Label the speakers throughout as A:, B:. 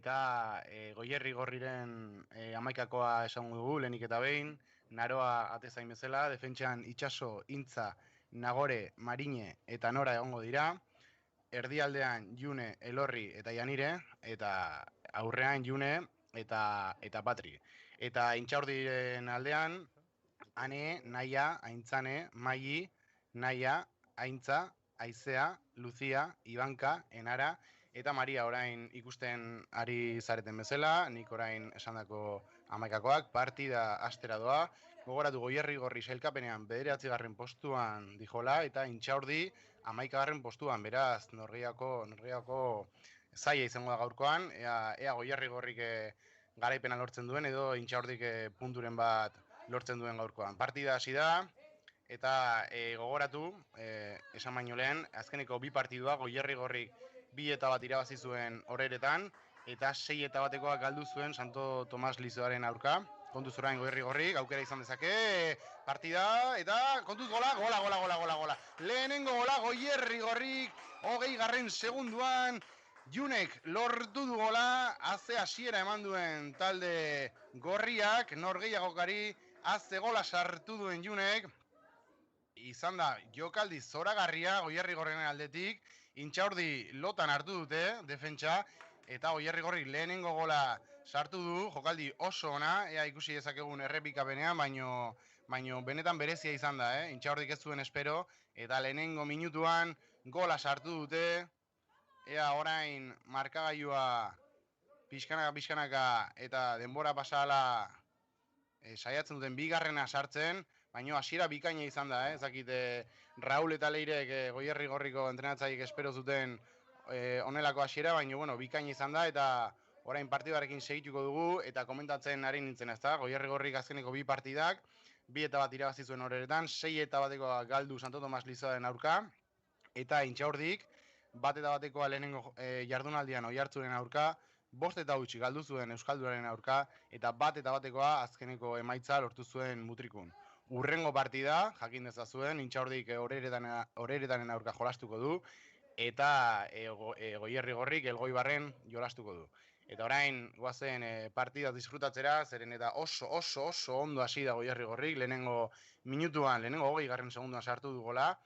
A: eta Goierri Gorriren hamaikakoa esango dugu, lehenik eta behin, Naroa atezain bezala, defentsan Itxaso, Intza, Nagore, Marine eta Nora egongo dira, erdialdean June, Elorri eta Janire, eta aurrean June eta Patri. Eta Intxaurdiren aldean, Ane, Naia, Aintzane, Maili, Naia, Aintza, Aizea, Lucia, Ibanka, Enara, eta Maria orain ikusten ari zareten bezala, nik orain esandako hamaikakoak, partida astera doa, gogoratu Goierri Gorri sailkapenean 9. postuan dijola, eta Intxaurdi 11. postuan, beraz, norgehiago zaila izango da gaurkoan, ea Goierri Gorrik garaipena lortzen duen, edo Intxaurdik punturen bat lortzen duen gaurkoan. Partida hasi da, eta gogoratu, esan baino lehen, azkeneko bi partidua Goierri Gorrik 2-1 irabazi zuen Oreretan, eta 6-1 galdu zuen Santo Tomas Lizoaren aurka. Kontuz orain Goierri Gorrik, aukera izan dezake, partida, eta kontuz gola. Lehenengo gola Goierri Gorrik, 20. segunduan, Junek lortu du gola, haze hasiera eman duen talde gorriak, norgehiagokari, haze gola sartu duen Junek, izan da jokaldi zoragarria Goierri Gorrien aldetik, Intxaurdi lotan hartu dute, defentsa, eta Goierri Gorrik lehenengo gola sartu du, jokaldi oso ona, ea ikusi dezakegun errepikapenean, baino benetan berezia izan da, Intxaurdik ez zuen espero, eta lehenengo minutuan gola sartu dute, ea orain markagailua pixkanaka eta denbora pasala saiatzen duten bigarrena sartzen, baina hasiera bikaina izan da, ezakit Raul eta Leirek Goierri Gorriko entrenatzaileek espero zuten honelako hasiera, baina bueno, bikaina izan da, eta orain partidarekin segituko dugu, eta komentatzen ari nintzen, ezta? Goierri Gorrik azkeneko bi partidak, 2-1 irabazi zuen Oreretan, 6-1 galdu Santo Tomas Lizoaren aurka, eta Intxaurdik 1-1 lehenengo jardunaldian Oiartzunen aurka, 5-0 galdu zuen Euskaldunaren aurka, eta 1-1 azkeneko emaitza lortu zuen Mutrikun. Urrengo partida, jakin dezazuen, Intxaurdik Oreretanen aurka jolastuko du, eta Goierri Gorrik Elgoibarren jolastuko du. Eta orain, goazen partida disfrutatzera, zeren eta oso ondo hasi da Goierri Gorrik, lehenengo 20. segunduan sartu du gola,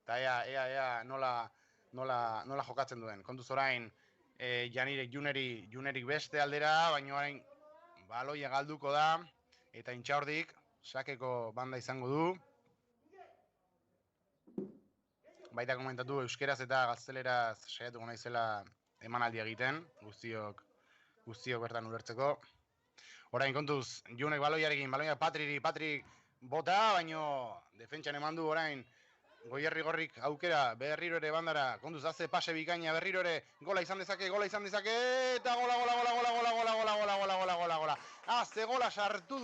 A: eta ea nola jokatzen duen. Kontuz orain, Janirek Junerik beste aldera, baina orain baloia galduko da, eta Intxaurdik sakeko banda izango du. Baita komentatu euskeraz eta gazteleraz saiatuko naizela emanaldia egiten, guztiok bertan ulertzeko. Orain kontuz, Junek baloiarekin, Patrik bota, baino defentsan eman du orain Goierri Gorrik aukera, berriro ere bandara, kontuz haze pase bikaina, berriro ere gola izan dezake, eta gola. Haze gola sartu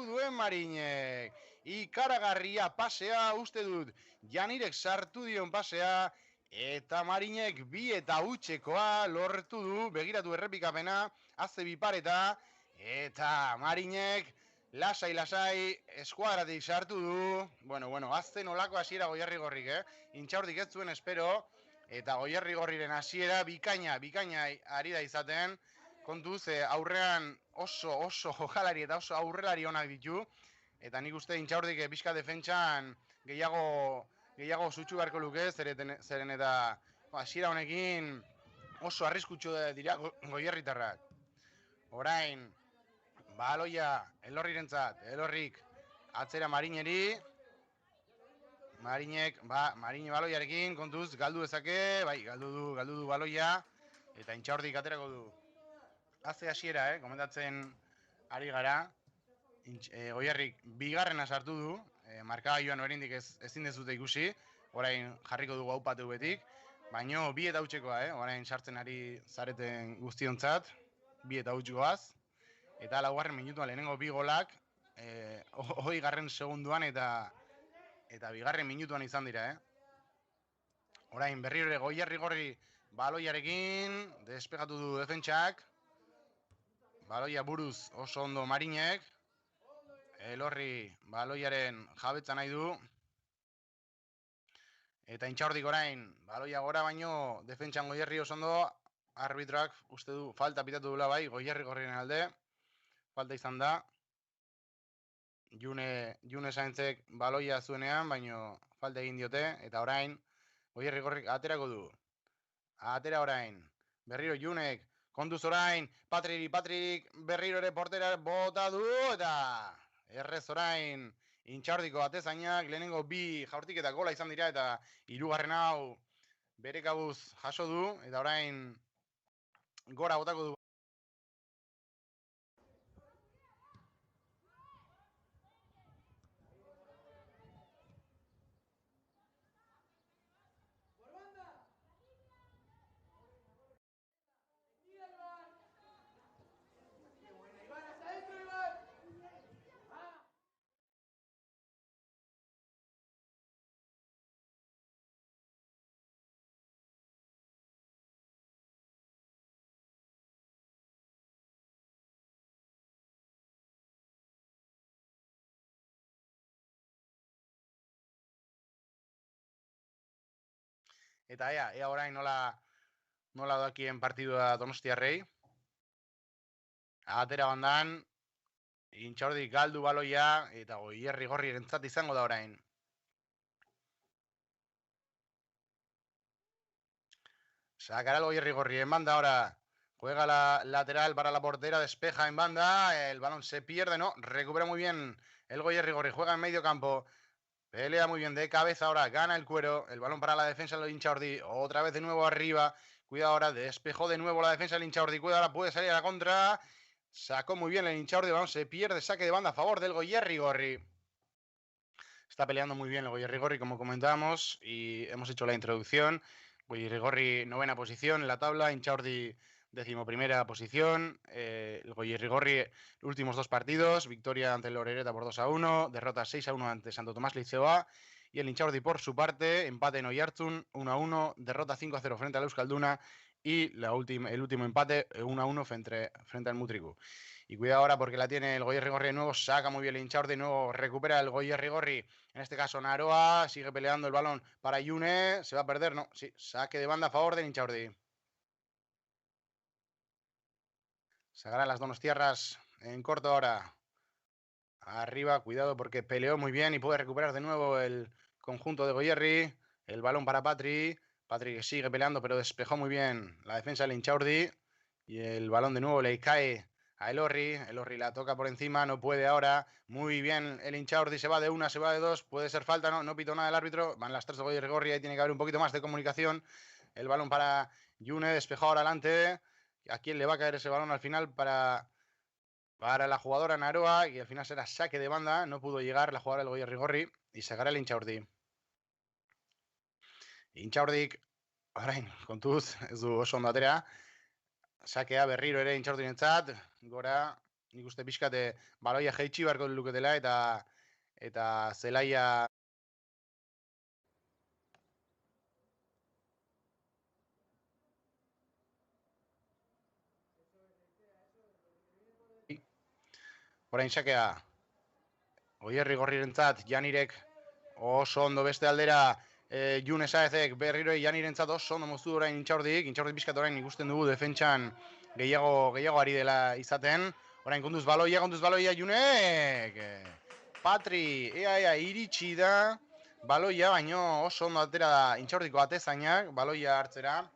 A: duen Marinek, ikaragarria pasea, uste dut, Janirek sartu dion pasea, eta Marinek 2-0 lortu du, begiratu errepikapena, haze bipareta, eta Marinek lasai, eskuadratik sartu du, bueno, azten olako hasiera Goierri Gorrik, Intxaurdik ez zuen espero, eta Goierri Gorriren hasiera bikaina ari da izaten, kontuz, aurrean oso jokalari eta oso aurrelari onak ditu, eta nik uste Intxaurdik pixka defentsan gehiago zutxu beharko luke, zeren eta hasiera honekin oso arriskutsu dira Goierritarrak. Orain, baloia Elorrirentzat, Elorrik atzera Marineri, Marine baloiarekin, kontuz, galdu dezake, bai, galdu du baloia, eta Intxaurdik aterako du. Haze hasiera, komentatzen ari gara, Goierrik bigarrena sartu du, markagailuan oraindik ezin dezute ikusi, orain jarriko dugu haupatu betik, baino 2-0, orain sartzen ari zareten guztiontzat, 2-0 eta 4. minutuan lehenengo bi golak, 20. segunduan eta 2. minutuan izan dira, Orain berriro ere Goierri Gorri baloiarekin, despegatu du defentsak, baloia buruz oso ondo Marinek, Elorri baloiaren jabetza nahi du, eta Intxaurdik orain baloia gora baino defentsan Goierri oso ondo, arbitroak uste du falta pitatu dula bai, Goierri gorrien alde. Falta izan da. June Sainzek baloia zuenean, baino falta egin diote, eta orain, Goierri gorrik aterako du. Atera orain. Berriro Junek, kontuz orain, Patririk berriro ere portera bota du, eta errez orain, Intxaurdiko atezainak, lehenengo bi jaurtik eta gola izan dira, eta hirugarren hau bere kabuz jaso du, eta orain gora botako du. Eta ea orain nola doakien partidua Donostiarrei. Atera bandan, Intxaurdi galdu baloia, eta Goierri gorri erentzat izango da orain. Sacará el Goierri gorri en banda ahora. Juega la lateral para la portera, despeja en banda, el balón se pierde, no, recupera muy bien el Goierri gorri, juega en medio campo. Pelea muy bien de cabeza ahora, gana el cuero, el balón para la defensa del Intxaurdi, otra vez de nuevo arriba, cuidado ahora, despejó de nuevo la defensa del Intxaurdi, cuidado ahora, puede salir a la contra, sacó muy bien el Intxaurdi, el balón se pierde, saque de banda a favor del Goierri gorri. Está peleando muy bien el Goierri gorri, como comentábamos, y hemos hecho la introducción. Goierri gorri, novena posición en la tabla, Intxaurdi 11ª posición, el Goierri gorri, los últimos dos partidos, victoria ante el Orereta por 2-1, derrota 6-1 ante Santo Tomás Liceoa, y el Intxaurdi por su parte, empate en Oiartzun, 1-1, derrota 5-0 frente al Euskalduna, y el último empate, 1-1 frente al Mutriku. Y cuidado ahora porque la tiene el Goierri gorri de nuevo, saca muy bien el Intxaurdi, de nuevo recupera el Goierri gorri, en este caso Naroa, sigue peleando el balón para June, se va a perder, no, sí, saque de banda a favor del Intxaurdi. Sacará las donostiarras en corto ahora. Arriba, cuidado porque peleó muy bien y puede recuperar de nuevo el conjunto de Goierri. El balón para Patri. Patri que sigue peleando pero despejó muy bien la defensa del Intxaurdi. Y el balón de nuevo le cae a Elorri. Elorri la toca por encima, no puede ahora. Muy bien el Intxaurdi, se va de una, se va de dos. Puede ser falta, no pitó nada el árbitro. Van las tres de Goierri gorri, ahí tiene que haber un poquito más de comunicación. El balón para June, despejado ahora adelante. ¿A quién le va a caer ese balón al final para la jugadora Naroa? Y al final será saque de banda. No pudo llegar la jugadora del Goierri gorri y sacará el Intxaurdi. Intxaurdik, orain, kontuz, ez du oso ondo atera. Sakea berriro ere Intxaurdirentzat, gora, nik uste pixkate baloia jeitsi beharko luketela eta zelaia orain sakea Goierri gorrirentzat, Janirek oso ondo beste aldera, June Saezek berriro Janirentzat oso ondo moztu orain Intxaurdik pixkat orain ikusten dugu defentsan gehiago ari dela izaten. Orain kontuz baloia Junek. Patri, ea iritsi da baloia, baino oso ondo atera da Intxaurdiko atezainak baloia hartzera.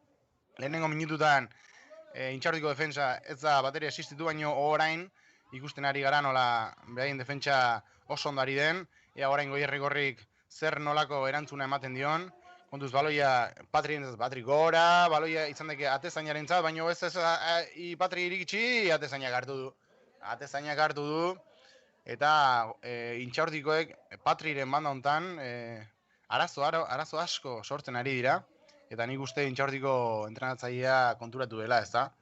A: Lehenengo minututan Intxaurdiko defensa ez da bateria existitu, baino orain ikusten ari gara nola behaien defentsa oso ondo ari den. Ea orain Goierri gorrik zer nolako erantzuna ematen dion. Kontuz baloia Patri gora, baloia izan deke atezainaren zat, baina ez Patri irikitsi, atezainak hartu du. Eta Intxaurdikoek Patriren banda hontan arazo asko sortzen ari dira. Eta nik uste Intxaurdiko entrenatzailea konturatu dela, ez da?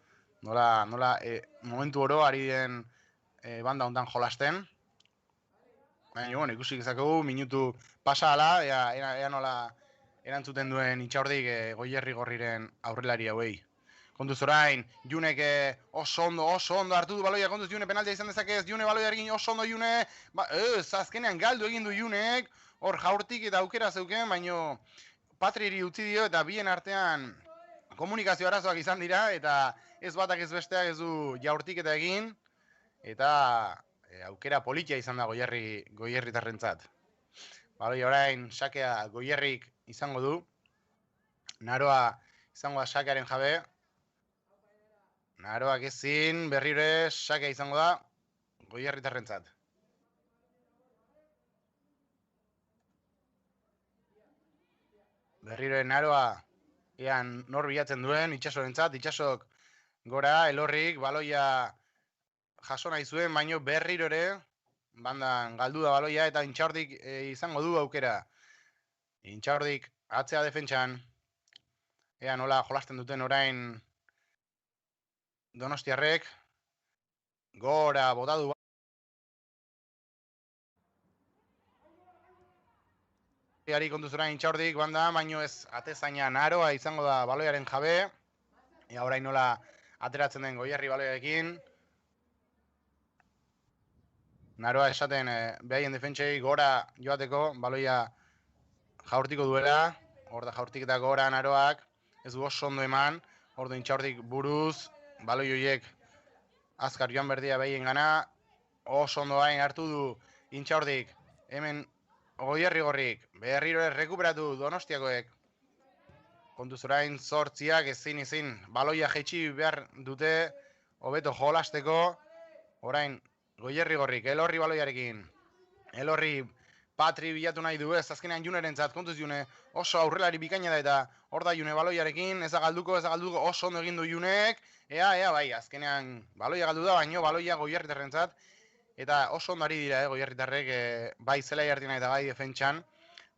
A: Nola momentu oro ari den banda hontan jolasten. Baina, bueno, ikusi gezakegu, minutu pasa ala, ea nola erantzuten duen Intxaurdik Goierri gorriren aurrelari hauei. Kontuz orain, Junek oso ondo hartu du baloia, kontuz June penaltia izan dezakez, June baloia egin oso ondo June, azkenean galdu egin du Junek, hor jaurtik eta aukera zeuken, baino Patriri utzi dio eta bien artean komunikazio arazoak izan dira, eta ez batak ez besteak ez du jaurtiketa egin, eta aukera politia izan da goierritarrentzat. Baloi orain sakea Goierrik izango du. Naroa izango da sakearen jabe. Naroak ezin, berriro sakea izango da Goierritarrentzat. Berriro Naroa ean nor bilatzen duen, Itxasorentzat, Itxasok gora, Elorrik, baloia jaso nahi zuen, baino berriro ere, bandan galdu da baloia, eta Intxaurdik izango du aukera. Intxaurdik atzea defentsan, ea nola jolasten duten orain Donostiarrek, gora botadu. Ari kontuz orain Intxaurdik, banda, baino ez atezaina Naroa izango da baloiaren jabe, ea orain nola ateratzen den Goierri baloiarekin. Naroa esaten behaien defentsei gora joateko, baloia jaurtiko duela, hor da jaurtik eta gora Naroak, ez du oso ondo eman, hor da Intxaurdik buruz, baloi horiek azkar joan berdia behien gana, oso ondo hain hartu du Intxaurdik, hemen Goierri gorrik, berriro rekuperatu Donostiakoek, kontuz orain zortziak ezin, baloia jaitsi behar dute, hobeto jolasteko, orain Goierri gorrik, Elorri baloiarekin, Elorri Patri bilatu nahi du ez, azkenean Junerentzat, kontuz June, oso aurrelari bikaina da eta hor da June baloiarekin, ez da galduko, oso ondo egin du Junek, ea, bai, azkenean baloia galdu da, baino baloia Goierritarrentzat, eta oso ondo ari dira, Goierritarrek, bai zelai hartina eta bai defentsan,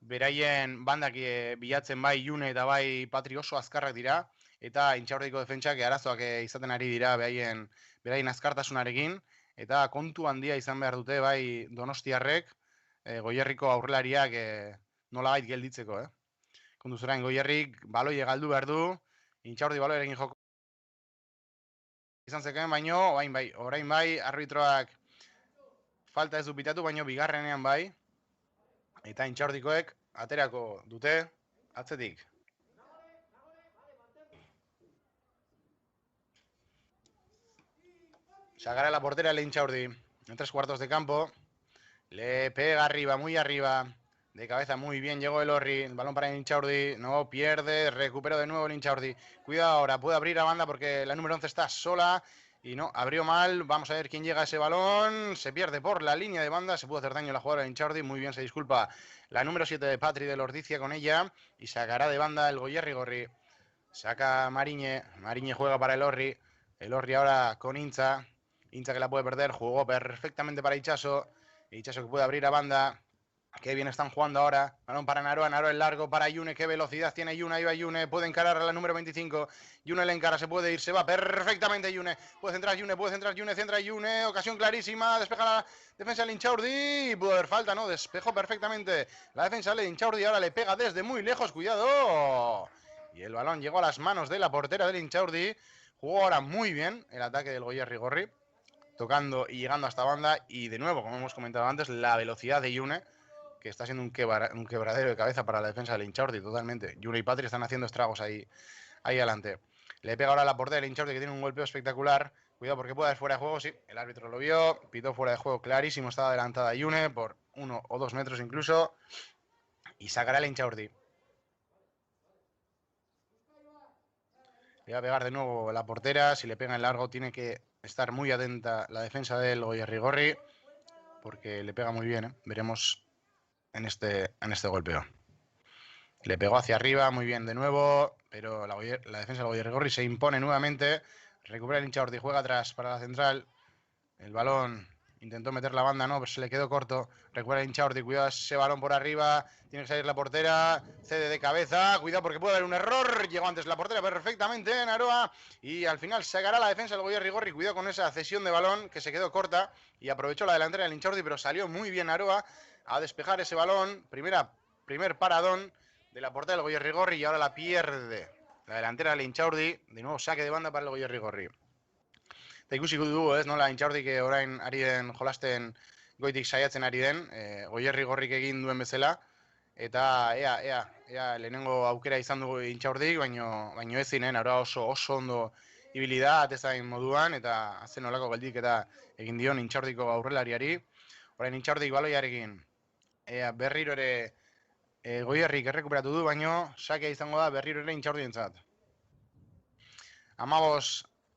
A: beraien bandak bilatzen bai June eta bai Patri oso azkarrak dira, eta Intxaurdiko defentsak arazoak izaten ari dira beraien azkartasunarekin, eta kontu handia izan behar dute bai Donostiarrek, Goierriko aurrelariak nolabait gelditzeko, Kontuz orain Goierrik baloie galdu behar du, Intxaurdi baloiarekin joko izan zeken, baino, orain bai, arbitroak falta ez du pitatu, baino bigarrenean bai, eta Intxaurdikoek aterako dute atzetik. Sacará la portera el Intxaurdi, en 3 cuartos de campo, le pega arriba, muy arriba, de cabeza muy bien, llegó Elorri, el balón para el Intxaurdi, no pierde, recuperó de nuevo el Intxaurdi, cuidado ahora, puede abrir a banda porque la número 11 está sola, y no, abrió mal, vamos a ver quién llega a ese balón, se pierde por la línea de banda, se pudo hacer daño a la jugadora de Intxaurdi, muy bien, se disculpa la número 7 de Patri de Lordicia con ella, y sacará de banda el Goierri Gorri, saca Mariñe juega para Elorri ahora con Intza que la puede perder, jugó perfectamente para Itxaso que puede abrir a banda, qué bien están jugando ahora, balón para Naroa el largo para June, qué velocidad tiene June, ahí va June, puede encarar a la número 25, June le encara, se puede ir, se va perfectamente June, puede centrar June, centra June, ocasión clarísima, despeja la defensa del Intxaurdi, pudo haber falta, ¿no? Despejó perfectamente la defensa del Intxaurdi, ahora le pega desde muy lejos, cuidado, y el balón llegó a las manos de la portera del Intxaurdi, jugó ahora muy bien el ataque del Goierri Gorri, tocando y llegando hasta banda, y de nuevo, como hemos comentado antes, la velocidad de June, que está siendo un quebradero de cabeza para la defensa del Intxaurdi, totalmente. June y Patri están haciendo estragos ahí adelante. Le pega ahora a la portera del Intxaurdi, que tiene un golpeo espectacular. Cuidado porque puede haber fuera de juego, sí, el árbitro lo vio, pitó fuera de juego clarísimo, estaba adelantada June por 1 o 2 metros incluso, y sacará el Intxaurdi. Le va a pegar de nuevo la portera, si le pega en largo tiene que estar muy atenta la defensa del Goierri Gorri, porque le pega muy bien, veremos en este golpeo. Le pegó hacia arriba, muy bien de nuevo, pero la defensa del Goierri Gorri se impone nuevamente, recupera el Intxaurdi, juega atrás para la central, el balón, intentó meter la banda, no, pero se le quedó corto, recupera el Intxaurdi, cuidado ese balón por arriba, tiene que salir la portera, cede de cabeza, cuidado porque puede haber un error, llegó antes la portera perfectamente, Naroa, y al final sacará la defensa del Goierri Gorri, cuidado con esa cesión de balón que se quedó corta, y aprovechó la delantera del Intxaurdi, pero salió muy bien Naroa a despejar ese balón, primer paradón de la portera del Goierri Gorri, y ahora la pierde la delantera del Intxaurdi, de nuevo saque de banda para el Goierri Gorri. Eta ikusiko dugu, ez, nola Intxaurdik orain ari den jolasten goitik saiatzen ari den, Goierri Gorrik egin duen bezala, eta ea lehenengo aukera izan dugu Intxaurdik, baino ezin, Naroa oso ondo ibili da, atezain moduan, eta azen olako galdik eta egin dion Intxaurdiko aurrelariari. Orain Intxaurdik baloiarekin, berriro ere Goierrik errekuperatu du, baino sakea izango da berriro ere Intxaurdientzat.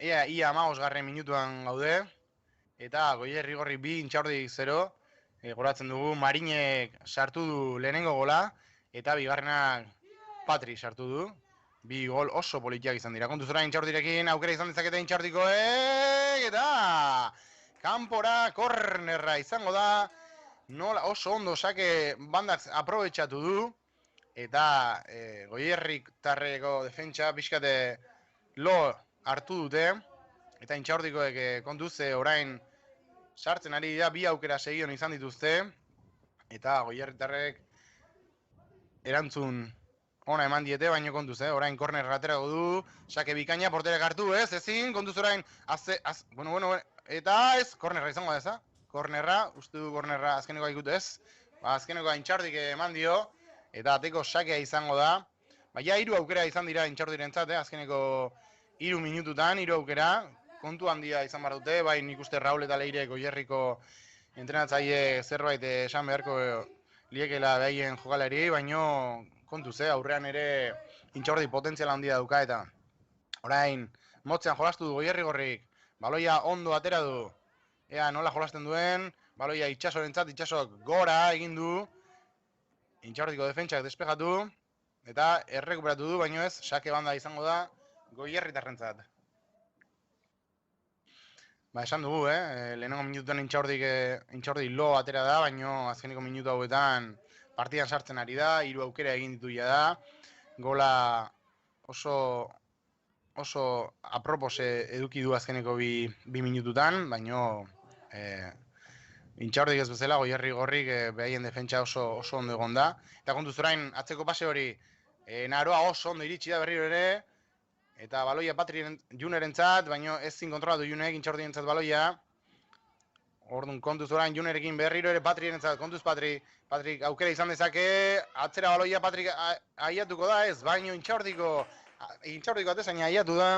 A: Ia 15 garren minutuan gaude, eta Goierri gorri 2 Intxaurdik 0, goratzen dugu, Marinek sartu du lehenengo gola, eta bigarrenak Patri sartu du. 2 gol oso politiak izan dira. Kontuz orain Intxaurdirekin aukera izan dezakete Intxaurdikoek, eta kanpora kornerra izango da. Nola oso ondo sake bandak aprobetxatu du, eta Goierrik tarreko defentsa pixkate lo hartu dute, eta Intxaurdikoek kontuz orain sartzen ari dira, 2 aukera segion izan dituzte, eta Goierritarrek erantzun ona eman diete, baino kontuz, orain korner aterako du, sake bikaina, porterek hartu, ezin, kontuz orain, bueno, eta ez, kornerra izango da eza, kornerra, uste du kornerra azkeneko ikutu ez, azkeneko Intxaurdik eman dio, eta ateko sakea izango da, baina 3 aukera izan dira Intxaurdirentzat, azkeneko 3 minututan, 3 aukera, kontu handia izan behar dute, bai nik uste Raul eta Leire Goierriko entrenatzaile zerbait esan beharko liekela behaien jokalari, baino kontuz, aurrean ere Intxaurdi potentziala handia dauka, eta orain motzean jolastu du Goierrigorrik, baloia ondo atera du, ea nola jolasten duen, baloia Itxasorentzat, Itxasok gora egin du, Intxaurdiko defentsak despejatu, eta errekuperatu du, baino ez, sake banda izango da Goierritarrentzat. Esan dugu, lehenengo minututan Intxaurdi lo atera da, baino azkeneko minutu hauetan partidan sartzen ari da, 3 aukera egin ditu da, gola oso apropos eduki du azkeneko 2 minututan, baino Intxaurdik ez bezala, Goierrigorrik behaien defentsa oso ondo egon da. Eta kontuz orain, atzeko pase hori, Naroa oso ondo iritsi da berriro ere, eta baloia Patri Junerentzat, baino ezin kontrolatu Junek Intxaurdientzat baloia. Orduan kontuz orain Junerekin berriro ere Patrirentzat, kontuz Patrik aukera izan dezake, atzera baloia Patrik aiatuko da ez, baino Intxaurdiko atezain aiatu da,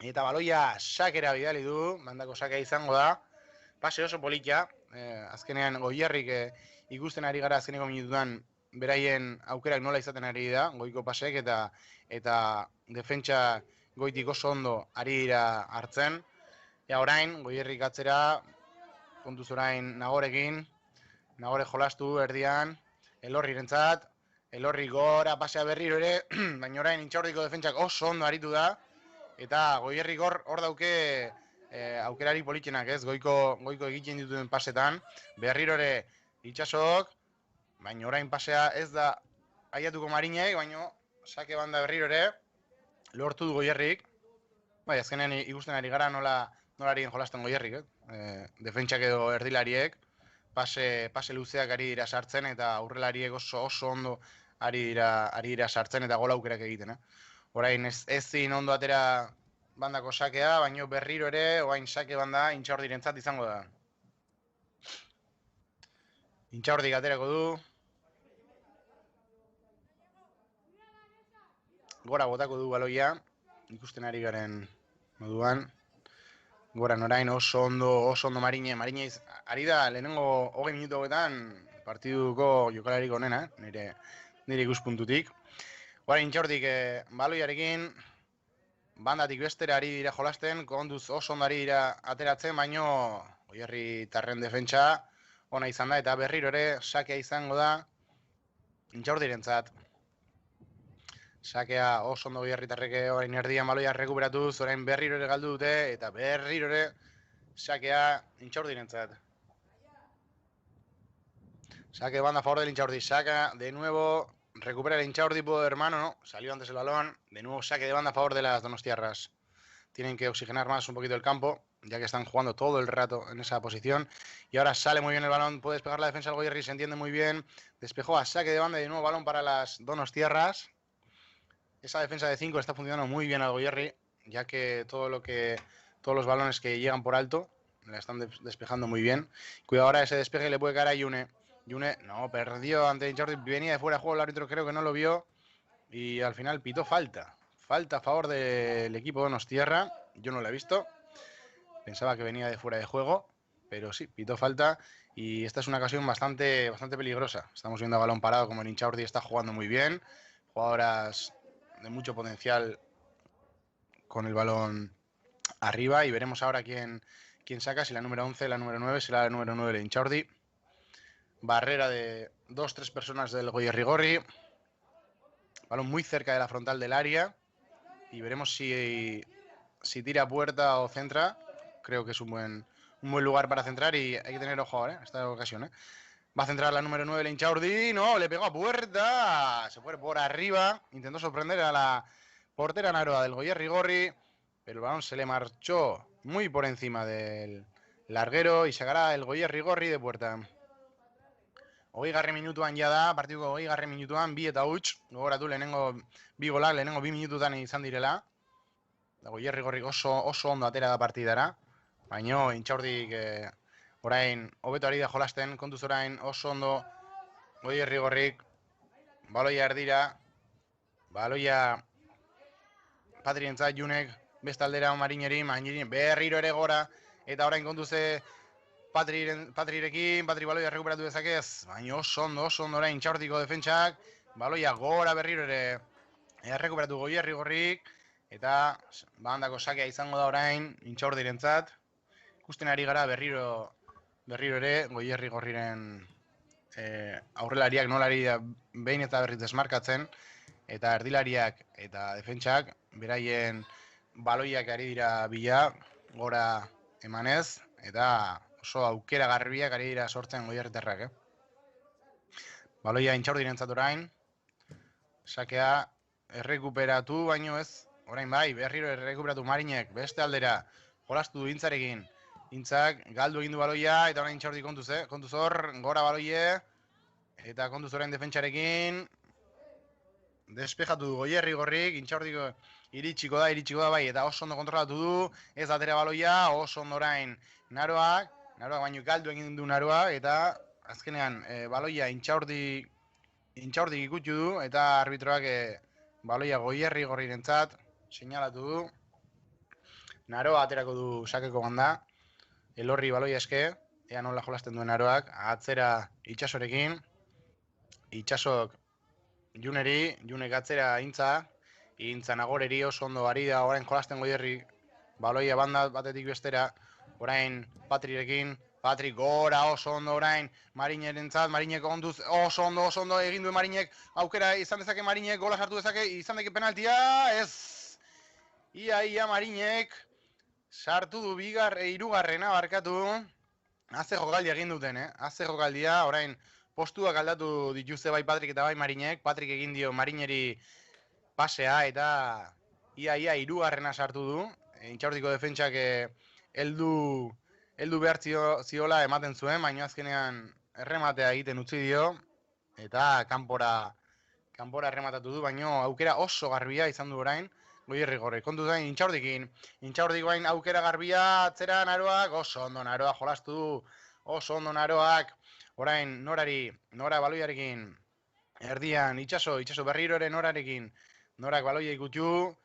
A: eta baloia sakera bidali du, bandako sakea izango da, pase oso politia, azkenean Goierrik ikusten ari gara azkeneko minututan beraien aukerak nola izaten ari da, goiko pasek, eta defentsa goitik oso ondo ari dira hartzen. Eta orain, Goierrik atzera, kontuz orain Nagorekin, Nagore jolastu erdian, Elorrirentzat, Elorri gora pasea berriro ere, baina orain Intxaurdiko defentsak oso ondo aritu da, eta Goierrik hor dauke aukerari politxenak ez, goiko egiten dituen pasetan, berriro ere Itxasok, baina orain pasea ez da aiatuko Marinek, baina sake banda berriro ere, lortu du Goierrik, bai, azkenean ikusten ari gara nola arien jolasten Goierrik, defentsak edo erdilariek, pase luzeak ari dira sartzen, eta aurrelariek oso ondo ari dira sartzen, eta gola aukerak egiten. Orain ezin ondo atera bandako sakea, baino berriro ere, orain sake banda Intxaurdirentzat izango da. Intxaurdik aterako du. Gora botako du baloia, ikusten ari garen moduan. Goran orain oso ondo Marine ari da lehenengo 20 minutu hauetan partiduko jokalarik onena, nire ikuspuntutik. Orain Intxaurdik baloiarekin bandatik bestera ari dira jolasten, kontuz oso ondo ari dira ateratzen, baino Goierritarren defentsa ona izan da, eta berriro ere sakea izango da Intxaurdirentzat. Sakea oso ondo Goierritarrek orain erdian baloia rekuperatuz, orain berriro ere galdu dute, eta berriro ere sakea Intxaurdirentzat. Saque de banda a favor del Intxaurdi, saca de nuevo, recupera el Intxaurdi, hermano, no, salió antes el balón, de nuevo saque de banda a favor de las donostiarras. Tienen que oxigenar más un poquito el campo, ya que están jugando todo el rato en esa posición. Y ahora sale muy bien el balón, puede despejar la defensa del Goierri, se entiende muy bien. Despejó a saque de banda y de nuevo balón para las donostiarras. Esa defensa de 5 está funcionando muy bien al Goierri, ya que todos los balones que llegan por alto la están despejando muy bien. Cuidado ahora, ese despeje le puede caer a Yune. Yune, no, perdió ante Inchaurdi, venía de fuera de juego, el árbitro creo que no lo vio y al final pitó falta. Falta a favor del equipo de Donostierra, yo no la he visto, pensaba que venía de fuera de juego, pero sí, pitó falta y esta es una ocasión bastante peligrosa. Estamos viendo a balón parado como el Inchaurdi está jugando muy bien, jugadoras de mucho potencial con el balón arriba y veremos ahora quién saca, si la número 11, la número 9, será la número 9 el Inchaurdi. Barrera de 2-3 personas del Goierrigorri. Balón muy cerca de la frontal del área. Y veremos si tira a puerta o centra. Creo que es un buen lugar para centrar y hay que tener ojo ahora, esta ocasión. Va a centrar la número 9 el Inchaurdi. No, le pegó a puerta. Se fue por arriba. Intentó sorprender a la portera Naroa del Goierrigorri. Pero el balón se le marchó muy por encima del larguero y sacará el Goierrigorri de puerta. 20 minutuan jada, partidoko 20 minutuan, 2 eta huts, gogoratu lehenengo bi golak lehenengo 2 minututan izan direla. Goierrigorrik oso ondo atera da partidara, baino Intxaurdik orain hobeto ari da jolasten, kontuz orain oso ondo Goierrigorrik, baloia erdira, baloia Patrientzat Junek, bestaldera Marineri berriro ere gora, eta orain kontuze Patrirekin, Patri baloia rekuperatu dezakez, baina oso ondo orain Intxaurdiko defentsak, baloia gora berriro ere errekuperatu Goierrigorrik, eta bandako sakea izango da orain Intxaurdirentzat. Ikusten ari gara berriro ere Goierrigorriren aurrelariak nolari da behin eta berriz desmarkatzen, eta erdilariak eta defentsak beraien baloiak ari dira bila, gora emanez, eta oso aukera garbiak ari dira sortzen Goierritarrak. Baloia Intxaurdirentzat orain, sakea errekuperatu baino ez, orain bai, berriro errekuperatu Marinek beste aldera, jolastu du Intzarekin, Intzak galdu egin du baloia, eta orain Intxaurdi kontuz hor, gora baloie, eta kontuz orain defentsarekin, despejatu du Goierrigorrik, Intxaurdiko iritsiko da bai, eta oso ondo kontrolatu du, ez atera baloia, oso ondo orain Naroak baino galdu egin du Naroa, eta azkenean baloia Intxaurdik ikutu du, eta arbitroak baloia Goierrigorrirentzat seinalatu du. Naroa aterako du sakeko banda, elorri baloia eske, ea nola jolasten duen Naroak, atzera Itxasorekin, Itxasok Junek atzera Intza Nagoreri oso ondo ari da orain jolasten Goierrik, baloia banda batetik bestera, orain Patrirekin, Patri gora oso ondo orain Marinerentzat, Marinek onduz oso ondo egin du Marinek, aukera izan dezake Marinek, gola sartu dezake, izan deke penaltia, ez! Ia Marinek sartu du hirugarrena barkatu, haze jokaldia egin duten, haze jokaldia, orain postuak aldatu dituzte bai Patrik eta bai Marinek, Patrik egin dio Marineri pasea eta ia hirugarrena sartu du, Intxaurdiko defentsak heldu behar ziola ematen zuen, baina azkenean errematea egiten utzi dio, eta kanpora errematatu du, baina aukera oso garbia izan du orain, Goierrigorri. Kontu zain Intxaurdikin, Intxaurdiko hain aukera garbia, atzera Naroak, oso ondo Naroa jolastu du, oso ondo Naroak, orain Nora baloiarekin, erdian Itxaso berriro ere Norarekin, Norak baloia ikutu,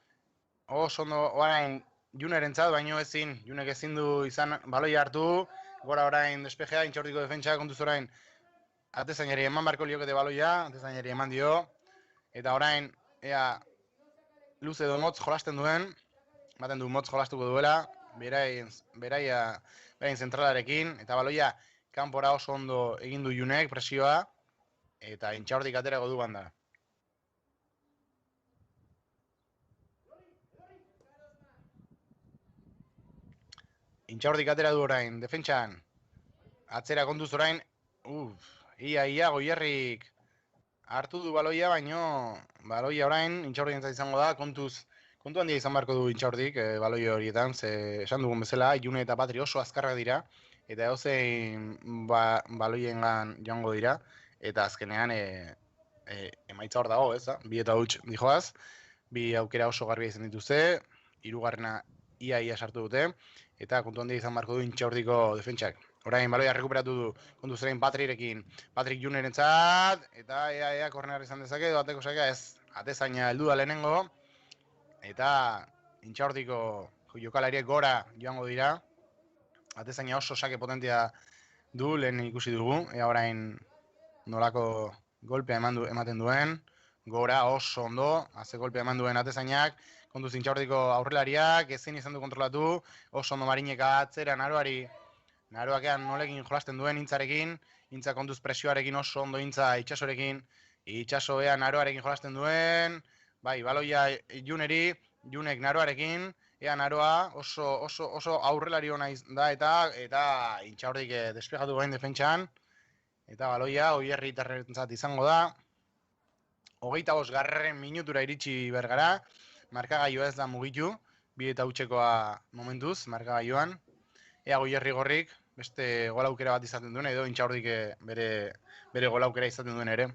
A: oso ondo orain Junerentzat, baino Junek ezin du izan baloia hartu, gora orain despejea, Intxaurdiko defentsa, kontuz orain atezainari eman barko liokete baloia, atezainari eman dio, eta orain ea luze edo motz jolasten duen, baten du motz jolastuko duela, berain zentralarekin, eta baloia kanpora oso ondo egin du Junek presioa, eta Intxaurdik aterako du banda. Intxaurdik atera du orain, defentsan, atzera kontuz orain, ia Goierrik hartu du baloia, baino baloia orain Intxaurdik izango da, kontu handia izan beharko du Intxaurdik baloi horietan, ze esan dugun bezala, June eta Patri oso azkarrak dira, eta edozein baloiengan joango dira, eta azkenean emaitza hor dago, ez da? 2 eta huts dijoaz, 2 aukera oso garbia izan dituzte, hirugarrena ia sartu dute, eta kontu handia izan barko du Intxaurdiko defentsak. Orain, baloia rekuperatu du kontuzaren Patrirekin, Patrik Junerentzat, eta ea korner izan dezake, edo ateko sakea ez, atezaina heldu da lehenengo, eta Intxaurdiko jokalariek gora joango dira, atezaina oso sake potentia du, lehen ikusi dugu, ea orain nolako golpea ematen duen, gora oso ondo, haze golpea eman duen atezainak, kontuz Intxaurdiko aurrelariak, ezin izan du kontrolatu, oso ondo Marinek atzera Naroakean nolekin jolasten duen Intzarekin, Intza kontuz presioarekin oso ondo Intza Itxasorekin, Itxaso ea Naroarekin jolasten duen, bai, baloia Juneri, Junek Naroarekin, ea Naroa oso aurrelari hona da eta Intxaurdik despejatu gain defentsan, eta baloia Oierri Tarrentzat izango da. 25. minutura iritsi bergara, markagailua ez da mugitu, 2 eta utxekoa momentuz, markagailuan. Ea Goierri gorrik, beste golaukera bat izaten duen, edo Intxaurdik bere golaukera izaten duen ere.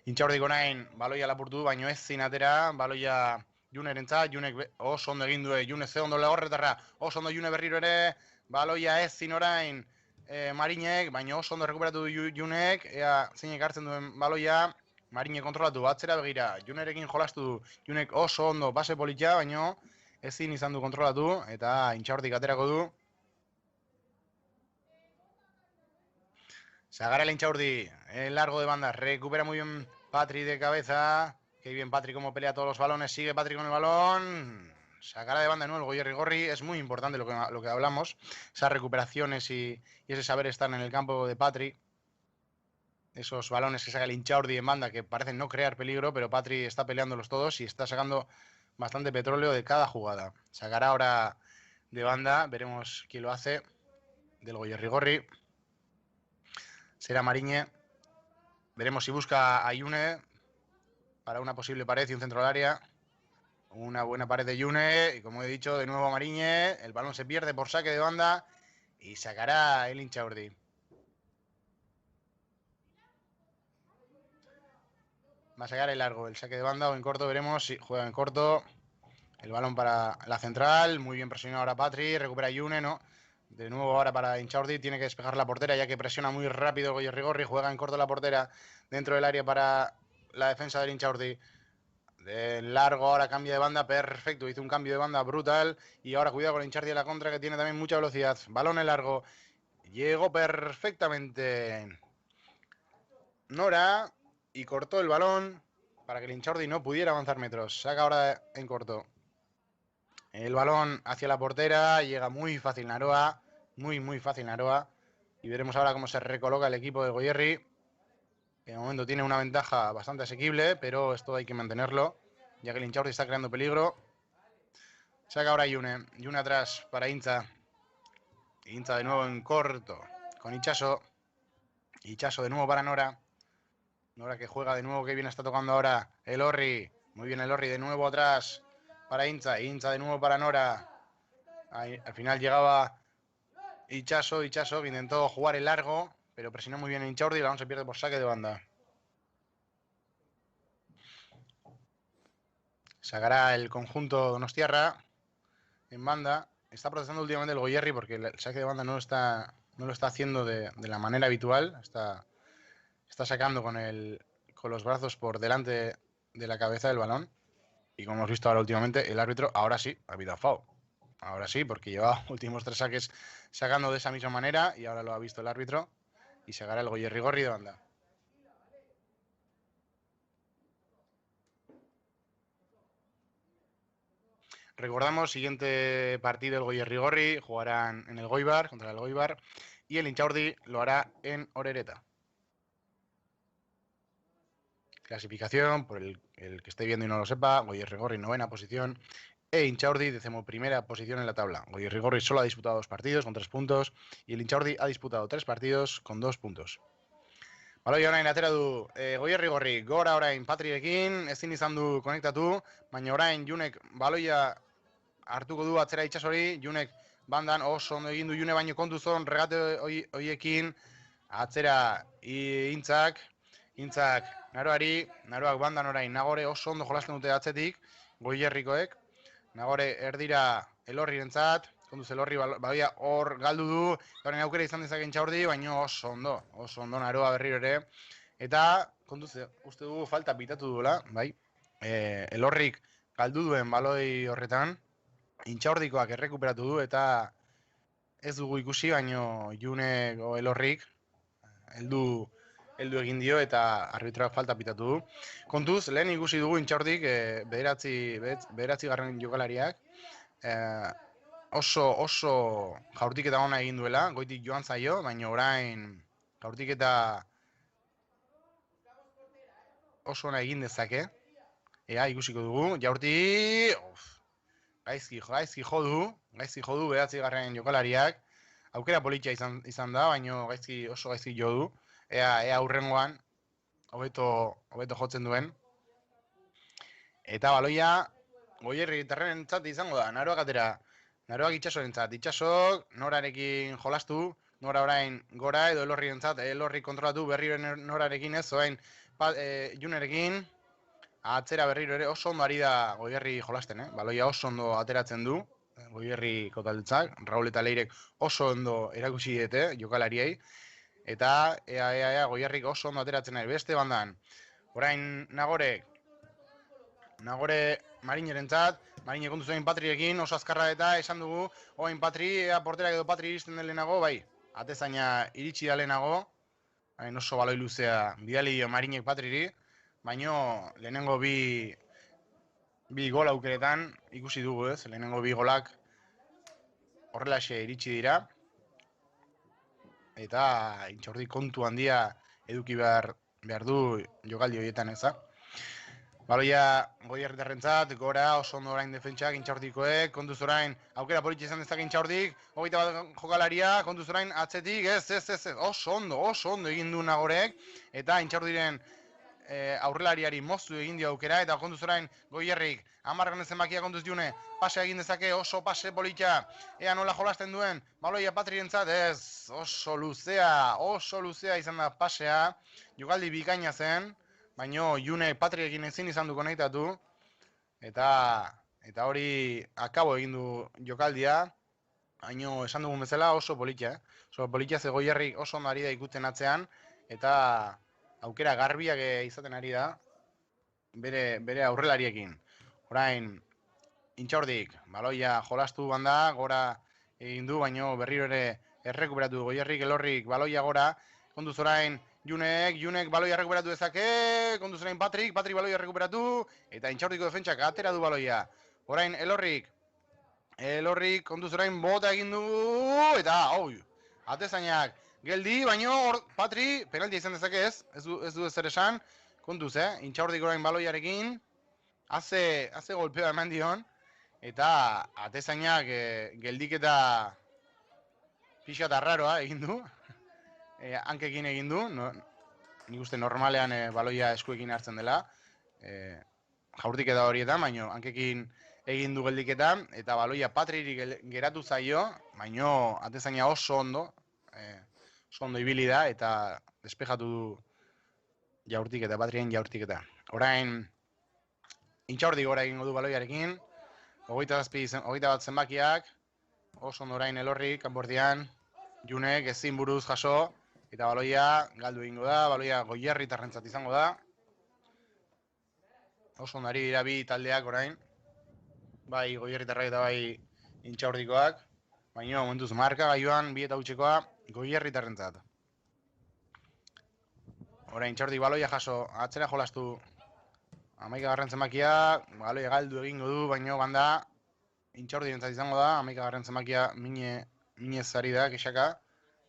A: Intxaurdik orain baloia lapurtu du, baino ez zinatera, baloia Junerentza, Junek oso ondo egin du, June ze ondo lehorretarra, oso ondo June berriro ere, baloia ez zin orain Marinek, baino oso ondo rekuperatu du Junek, ea zeinek hartzen duen baloia, Marinek kontrolatu, atzera begira, Junerekin jolastu du, Junek oso ondo base politia, baino ezin izan du kontrolatu, eta Intxaurdik aterako du. Se agarra el Intxaurdi, el largo de banda, recupera muy bien Patri de cabeza, qué bien Patri como pelea todos los balones, sigue Patri con el balón, sacará de banda de nuevo el Goierri Gorri, es muy importante lo que hablamos, esas recuperaciones y ese saber estar en el campo de Patri, esos balones que saca el Intxaurdi en banda que parecen no crear peligro, pero Patri está peleándolos todos y está sacando bastante petróleo de cada jugada. Sacará ahora de banda, veremos quién lo hace, del Goierri Gorri. Será Mariñe. Veremos si busca a Yune para una posible pared y un centro al área. Una buena pared de Yune. Y como he dicho, de nuevo Mariñe. El balón se pierde por saque de banda. Y sacará el Intxaurdi. Va a sacar el largo. El saque de banda o en corto veremos si juega en corto. El balón para la central. Muy bien presionado ahora Patri. Recupera Yune, ¿no? De nuevo ahora para Intxaurdi, tiene que despejar la portera ya que presiona muy rápido Goierri Gorri, juega en corto la portera dentro del área para la defensa del Intxaurdi. De largo ahora cambia de banda, perfecto, hizo un cambio de banda brutal y ahora cuidado con el Intxaurdi de la contra que tiene también mucha velocidad. Balón en largo, llegó perfectamente Nora y cortó el balón para que el Intxaurdi no pudiera avanzar metros. Saca ahora en corto. El balón hacia la portera, llega muy fácil Naroa, muy fácil Naroa. Y veremos ahora cómo se recoloca el equipo de Goierri. Que de momento tiene una ventaja bastante asequible, pero esto hay que mantenerlo, ya que el Intxaurdi está creando peligro. Saca ahora Yune, Yune atrás para Intza. Intza de nuevo en corto, con Itxaso. Itxaso de nuevo para Nora. Nora que juega de nuevo, que bien está tocando ahora el Orri. Muy bien el Orri, de nuevo atrás para Intza, Intza de nuevo para Nora. Ahí, al final llegaba Itxaso que intentó jugar el largo, pero presionó muy bien el Intxaurdi y el balón se pierde por saque de banda. Sacará el conjunto donostiarra en banda. Está protestando últimamente el Goierri porque el saque de banda no lo está haciendo de la manera habitual. Está sacando con los brazos por delante de la cabeza del balón. Y como hemos visto ahora últimamente, el árbitro ahora sí ha habido foul. Ahora sí, porque llevaba últimos 3 saques sacando de esa misma manera y ahora lo ha visto el árbitro y sacará el Goierri Gorri de banda. Recordamos, siguiente partido el Goierri Gorri, jugarán en el Goibar, contra el Goibar, y el Intxaurdi lo hará en Orereta. Clasificación, por el que esté viendo y no lo sepa, Goierri Gorri 9ª posición, e Intxaurdi 11ª posición en la tabla. Goierri Gorri solo ha disputado 2 partidos con 3 puntos, y el Intxaurdi ha disputado 3 partidos con 2 puntos. Baloia orain atera du Goierri Gorri, gora orain Patrirekin, ezin izan du konektatu, baina orain Junek baloia hartuko du atzera Itxasori, Junek bandan oso ondo egin du June baino kontuzon regate hoiekin, atzera Intzak Naroak bandan orain, Nagore oso ondo jolasten dute atzetik, Goierrikoek, Nagore erdira Elorrirentzat, kontuz elorri baloia hor galdu du, horren aukera izan dezake Intxaurdi, baina oso ondo Naroa berriro ere. Eta, kontuz, uste dugu falta pitatu duela, bai, elorrik galdu duen baloi horretan, Intxaurdikoak errekuperatu du, eta ez dugu ikusi, baino Junek o elorrik heldu egin dio eta arbitroak falta pitatu du. Kontuz, lehen ikusi dugu Intxaurdik bederatzi garren jokalariak oso jaurtiketa ona egin duela, goitik joan zaio, baina orain jaurtiketa oso ona egin dezake. Ea, ikusiko dugu, jaurti gaizki jo du bederatzi garren jokalariak. Aukera politxa izan da, baina oso gaizki jo du. Ea hurrengoan, hobeto jotzen duen. Eta baloia, Goierri terrenen izango da, Naroak itxasoren itxasok, norarekin jolastu, nora orain gora edo elorri kontrolatu berriro norarekin ez, orain Junerekin, atzera berriro ere oso ondo ari da Goierri jolasten, baloia oso ondo ateratzen du, Goierri kotaldetzak, Raul eta Leirek oso ondo erakusi diete jokalariei, eta ea Goierrik oso ondo ateratzen ari beste bandan. Orain Nagore Marinerentzat, Marine kontu zuen Patriekin, oso azkarra eta esan dugu, oain Patri, porterak edo Patri iristen den lehenago, bai, atezaina iritsi da lehenago, hain oso baloi luzea bidali dio Marinek Patriri, baino lehenengo bi gol aukeretan ikusi dugu ez, lehenengo bi golak horrelaxe iritsi dira, eta Intxaurdi kontu handia eduki behar du jokaldi horietan eza. Baloia Goierritarrentzat, gora oso ondo orain defentsak Intxaurdikoek, kontuz orain aukera politxe izan dezake Intxaurdik, 21 jokalaria, kontuz orain atzetik, ez, oso ondo egin du Nagorek, eta Intxaurdiren aurrelariari moztu egin dio aukera, eta kontuz orain Goierrik, 10 zenbakia kontuz June, pasea egin dezake, oso pase politxa, ea nola jolasten duen, baloia Patrirentzat, ez, oso luzea izan da pasea, jokaldi bikaina zen, baina June Patriekin ezin izan du konektatu, eta hori akabo egin du jokaldia, baina esan dugun bezala oso politxa, oso politxa ze Goierrik oso ondo ari da ikusten atzean, eta aukera garbiak izaten ari da, bere aurrelariekin. Orain, Intxaurdik, baloia jolastu banda, gora egin du, baina berriro ere errekuperatu Goierrik, elorrik, baloia gora, kontuz orain, Junek baloia errekuperatu dezake, kontuz orain Patrik baloia errekuperatu, eta Intxaurdiko defentsak atera du baloia. Orain elorrik kontuz orain bota egin du, eta atezainak geldi, baino Patri penaltia izan dezake ez du ezer esan, kontuz, Intxaurdik orain baloiarekin, haze golpea eman dion, eta atezainak geldiketa pixka eta raroa egin du, hankekin egin du, nik uste normalean baloia eskuekin hartzen dela, jaurtiketa horietan, baina hankekin egin du geldiketan, eta baloia Patriri geratu zaio, baina atezaina oso ondo ibili da, eta despejatu du jaurtiketa, Patrien jaurtiketa. Orain, Intxaurdi gora egingo du baloiarekin, 21 zenbakiak, oso ondo orain elorri, kanbordian, Junek ezin buruz jaso, eta baloia galdu egingo da, baloia Goierritarrentzat izango da. Oso ondari dira bi taldeak orain, bai Goierritarrak eta bai Intxaurdikoak, baina momentuz marka gaioan bi eta utxekoa Goierritarrentzat. Orain Intxaurdik baloia jaso, atzera jolastu 11 garren zenbakia, baloia galdu egingo du, baina banda Intxaurdirentzat izango da, 11 garren zenbakia minez ari da, kexaka,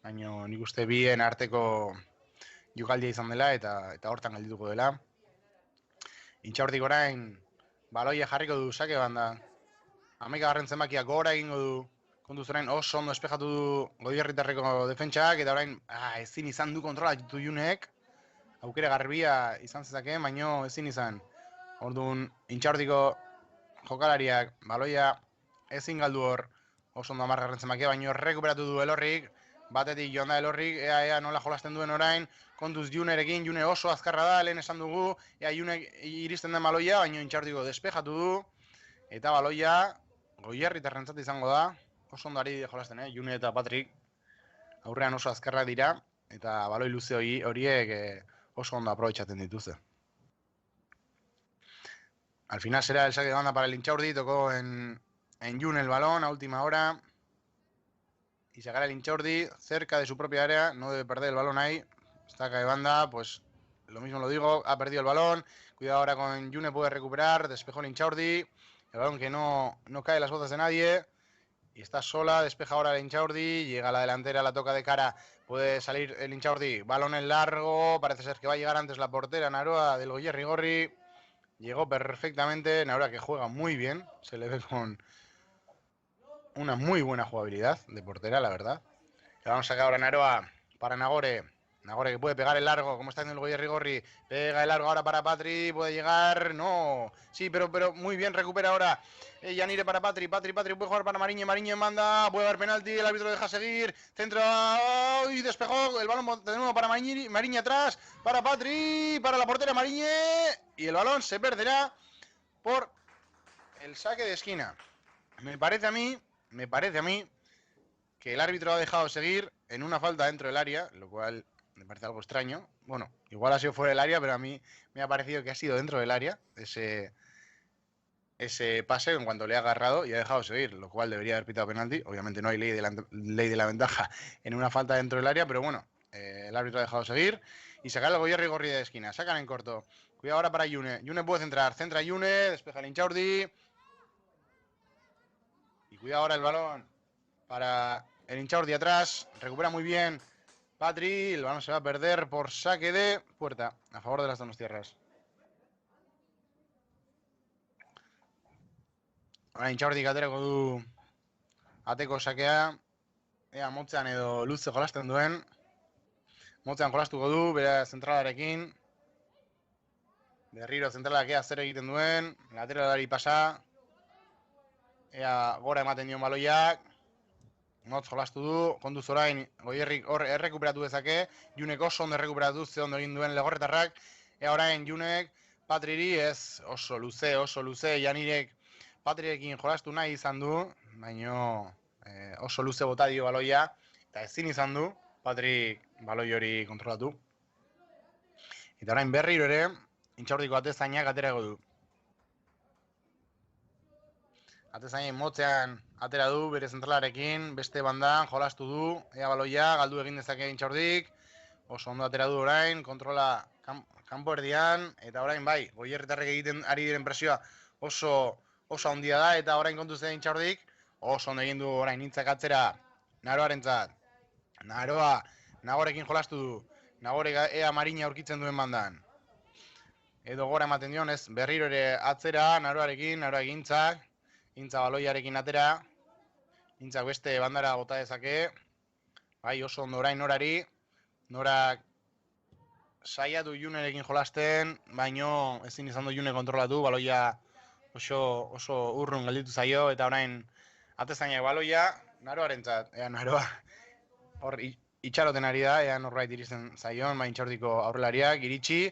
A: baina nik uste bien arteko jokaldia izan dela eta hortan geldituko dela. Intxaurdik orain baloia jarriko du sake banda. 11 garren zenbakia gora egingo du. Kontuz orain oso ondo espejatu du Goierritarreko defentsak eta orain ezin izan du kontrolatu Junek. Aukera garbia izan zezake, baina ezin izan. Orduan Intxaurdiko jokalariak baloia ezin galdu hor. Oso ondo 10 garren zenbakia, baina rekuperatu du elorrik. Batetik joan da elorrik, ea nola jolasten duen orain, kontuz Junerekin, June oso azkarra da, lehen esan dugu, ea Junek iristen den baloia, baina Intxaurdiko despejatu du, eta baloia Goierritarrentzat izango da, oso ondo ari jolasten, June eta Patrick aurrean oso azkarrak dira, eta baloi luze horiek oso ondo aprobetxatzen dituzte. Al final será el saque de banda para el Inchaurdi, tocó en June el balón a última hora. Y sacar el Inchaurdi cerca de su propia área, no debe perder el balón ahí. Saca de banda, pues lo mismo lo digo, ha perdido el balón. Cuidado ahora con June, puede recuperar, despejó el Inchaurdi. El balón que no cae en las botas de nadie. Y está sola, despeja ahora el Inchaurdi, llega a la delantera, la toca de cara, puede salir el Inchaurdi, balón en largo, parece ser que va a llegar antes la portera Naroa del Goierrigorri. Llegó perfectamente, Naroa que juega muy bien, se le ve con una muy buena jugabilidad de portera, la verdad. Le vamos a sacar ahora a Naroa para Nagore. Nagore que puede pegar el largo, como está en el Goierrigorri. Pega el largo ahora para Patri, puede llegar, no. Sí, pero muy bien, recupera ahora Yanire para Patri, Patri puede jugar para Mariñe, Mariñe manda, puede haber penalti, el árbitro deja seguir, centro, y despejó, el balón de nuevo para Mariñe atrás, para Patri, para la portera Mariñe, y el balón se perderá por el saque de esquina. Me parece a mí que el árbitro ha dejado seguir en una falta dentro del área, lo cual me parece algo extraño. Bueno, igual ha sido fuera del área, pero a mí me ha parecido que ha sido dentro del área ese pase en cuanto le ha agarrado y ha dejado seguir, lo cual debería haber pitado penalti. Obviamente no hay ley de la ventaja en una falta dentro del área, pero bueno, el árbitro ha dejado seguir y sacar el Goierrigorri de esquina. Sacan en corto. Cuidado ahora para June. June puede centrar. Centra June, despeja el Inchaurdi. Y cuidado ahora el balón para el Inchaurdi atrás. Recupera muy bien Patri. El balón se va a perder por saque de puerta a favor de las Donostierras. Orain Inchaurdik aterako du ateko sakea. Ea motzean edo luze jolasten duen. Motzean jolastuko du, bera zentralarekin. Berriro zentralak ea zer egiten duen. Lateralari pasa. Ea gora ematen dion baloiak. Motz jolastu du. Kontuz orain Goierrik hor errekuperatu dezake. Junek oso ondo errekuperatu ze ondo egin duen legorretarrak. Ea orain Junek Patriri ez oso luze. Janirek Patrirekin jolastu nahi izan du, baino oso luze bota dio baloia, eta ezin izan du Patrik baloi hori kontrolatu. Eta orain berriro ere, Intxaurdiko atezainak aterako du. Atezainak motzean atera du, bere zentralarekin, beste bandan jolastu du, ea baloia, galdu egin dezake Intxaurdik, oso ondo atera du orain, kontrola kanpo erdian, eta orain bai, Goierritarrek egiten ari diren presioa oso handia da, eta orain kontu zen Intxaurdik, oso ondo egin du orain nintzak atzera Naroarentzat. Naroa, Nagorekin jolastu du, Nagore ea Marina aurkitzen duen bandan. Edo gora ematen dion, ez berriro ere atzera, Naroarekin, Naroa egintzak, Intza baloiarekin atera, Intzak beste bandara bota dezake, bai oso ondo orain Norari, Norak saiatu Junerekin jolasten, baino ezin izan du June kontrolatu, baloia oso urrun gelditu zaio, eta orain atezainak baloia, Naroarentzat, ea Naroa hor itxaroten ari da, ea norbait iristen zaion, Intxaurdiko aurrelariak, iritsi,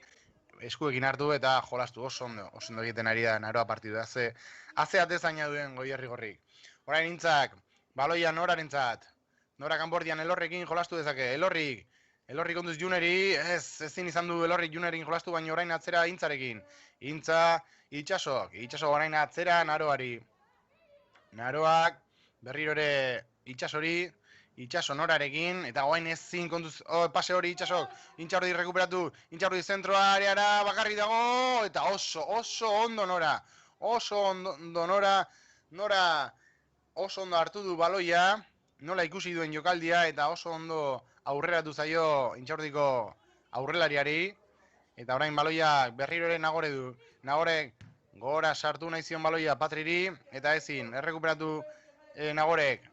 A: eskuekin hartu eta jolastu oso ondo egiten ari da Naroa partidua, haze atezaina duen Goierrigorrik. Orain Intzak, baloia Norarentzat, Nora kanbordian Elorrekin jolastu dezake, Elorrik onduz Juneri, ezin izan du Elorrik Junerekin jolastu, baina orain atzera Intzarekin. Intza, Itxasok orain atzera Naroari. Naroak, berriro ere Itxaso Norarekin, eta guain ezin kontuz, pase hori Itxasok, Intxaurdi rekuperatu, Intxaurdi zentroa areara bakarri dago, eta oso ondo Nora, Nora oso ondo hartu du baloia, nola ikusi duen jokaldia, eta oso ondo aurreratu zaio Intxaurdiko aurrelariari, eta orain baloia berriro ere Nagore du. Nagorek gora sartu nahi zion baloia Patriri, eta ezin, errekuperatu Nagorek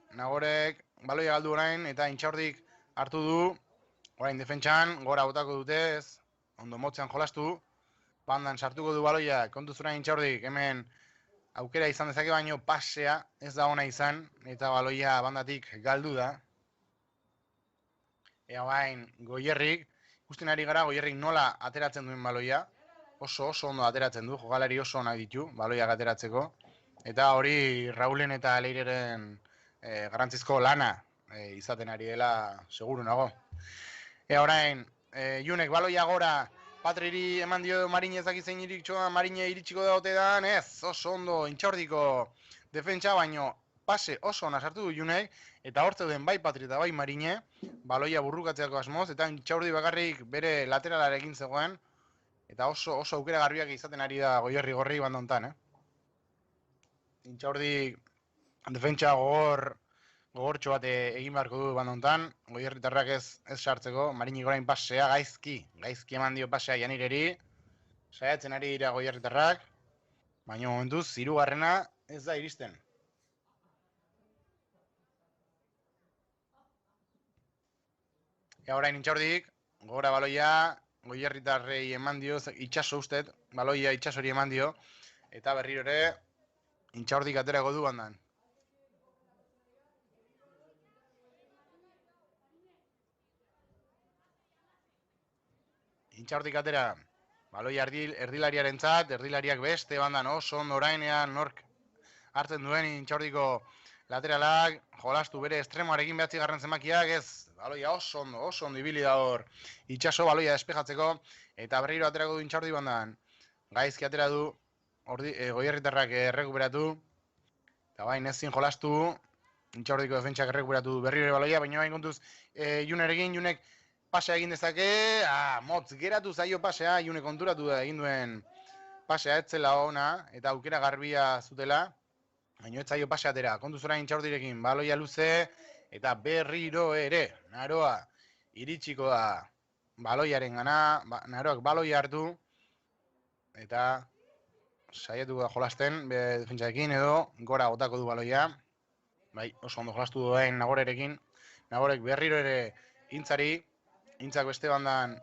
A: baloia galdu orain, eta Intxaurdik hartu du, orain defentsan, gora botako dute ez, ondo motzean jolastu, bandan sartuko du baloia, kontuz orain Intxaurdik, hemen aukera izan dezake baino pasea ez da ona izan, eta baloia bandatik galdu da. Ea bain Goierrik, ikusten ari gara Goierrik nola ateratzen duen baloia, oso ondo ateratzen du, jokalari oso onak ditu, baloiak ateratzeko, eta hori Raulen eta Leireren garrantzizko lana izaten ari dela seguru nago. Orain, Junek baloia gora, Patriri eman dio Marine ezaki zein iritsoa, Marine iritsiko da ote dan, ez, oso ondo, Intxaurdiko defentsa, baino pase oso ona sartu du Junek, eta hortze den bai Patri eta bai Marine, baloia burrukatzeako asmoz, eta Intxaurdi bakarrik bere lateralarekin zegoen, eta oso aukera garbiak izaten ari da Goierri gorri banda hontan, Intxaurdi defentsa gogortxo bat egin beharko du banda hontan, Goierritarrak ez sartzeko, Marini gorain pasea gaizki eman dio pasea Janireri, saiatzen ari dira Goierritarrak, baina momentuz, hirugarrena ez da iristen. Orain Intxaurdik, gora baloia, Goierritarrei eman dio, itxaso ustet, baloia itxasori eman dio, eta berriro ere, Intxaurdik aterako du bandan. Intxaurdik atera, baloia erdilariaren zat, erdilariak beste bandan oso ondo orainean, nork hartzen duen Intxaurdiko lateralak, jolastu bere estremoarekin behatzi garren zemakiak, ez, baloia oso ondo ibili da hor, itxaso baloia despejatzeko, eta berriro aterako du Intxaurdi bandan, gaizki atera du, Goierritarrak errekuperatu, eta bain ezin jolastu, Intxaurdiko defentsak errekuperatu berriro ere baloia, baina bain kontuz, Junek pasea egin dezake, motz geratu zaio pasea, June konturatu da egin duen pasea etzela ona, eta aukera garbia zutela, baina ez zaio pasea atera, kontuz orain Intxaurdirekin, baloia luze, eta berriro ere, Naroa iritsiko da baloiaren gana, Naroak baloia hartu, eta saiatu da jolasten, defentsarekin edo, gora botako du baloia, bai, oso ondo jolastu duen Nagorerekin, Nagorek berriro ere Intzak beste bandan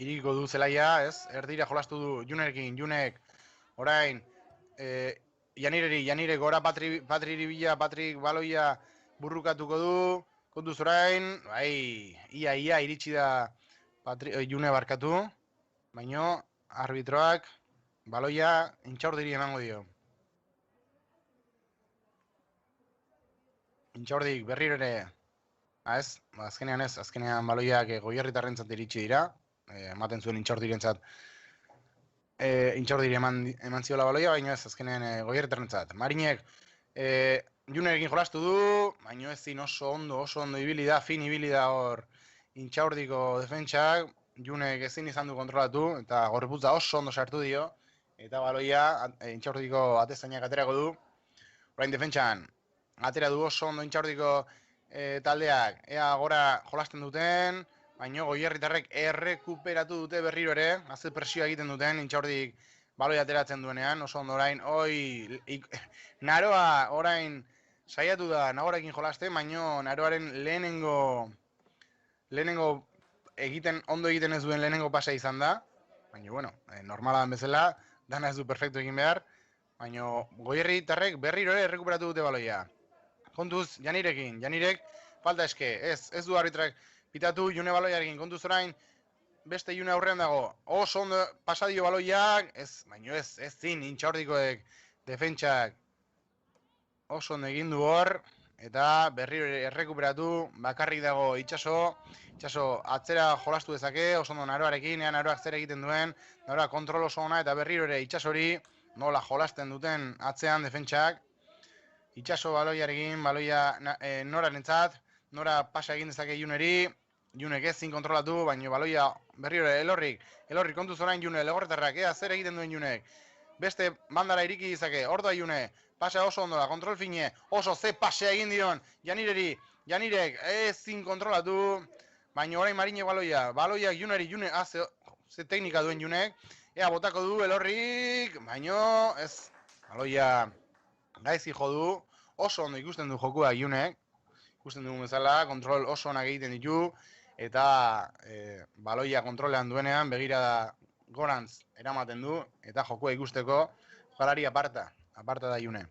A: iriko du zelaia, ez? Erdira jolastu du Junerekin, Junek orain Janirek gora Patriri bila, Patrik baloia burrukatuko du, kontuz orain, bai, ia iritsi da June barkatu, baino arbitroak baloia Intxaurdiri emango dio. Intxaurdik berriro ere, azkenean baloiak Goierritarrentzat iritsi dira, ematen zuen Intxaurdirentzat, Intxaurdiri eman ziola baloia, baina ez azkenean Goierritarrentzat. Marinek Junerekin jolastu du, baina ezin oso ondo ibili da, fin ibili da hor Intxaurdiko defentsak, Junek ezin izan du kontrolatu, eta gorputza oso ondo sartu dio, eta baloia Intxaurdiko atezainak aterako du, orain defentsan, atera du oso ondo Intxaurdiko taldeak, ea gora jolasten duten, baina Goierritarrek errekuperatu dute berriro ere, azte presioa egiten duten, Intxaurdik baloi ateratzen duenean, oso ondo orain, Naroa orain saiatu da Nagorekin jolasten, baina Naroaren lehenengo ondo egiten ez duen lehenengo pasa izan da, baina bueno, normala den bezala, dana ez du perfecto egin behar, baina Goierritarrek berriro ere errekuperatu dute baloia. Kontuz, Janirek, falta eske, ez du arbitrak pitatu, June baloiarekin, kontuz orain, beste June aurrean dago, oso ondo pasadio baloiak, baino ez zin, Intxaurdikoek defentsak oso ondo egin du hor, eta berriro errekuperatu, bakarrik dago itxaso atzera jolastu dezake, oso ondo Naroarekin, Naroak zer egiten duen, Naroak kontrol oso ona, eta berriro ere itxasori, nola jolasten duten atzean defentsak, itxaso baloiarekin, baloia norarentzat, nora pasa egin dezake Juneri, Junek ezin kontrolatu, baina baloia berriro elorrik kontuz orain June, Legorretarrak, zer egiten duen Junek, beste bandara iriki dizake, ordoa June, pasa oso ondo da, kontrol fine, oso ze pasea egin dion, Janirek ezin kontrolatu, baina orain Marine baloiak Juneri, ze teknika duen Junek, ea botako du elorrik, baina ez, baloia gaizki jo du, oso ondo ikusten du jokua Junek, ikusten dugun bezala, kontrol oso onak egiten ditu, eta baloia kontrolean duenean, begira da gorantz eramaten du, eta jokua ikusteko, jokalari aparta da June.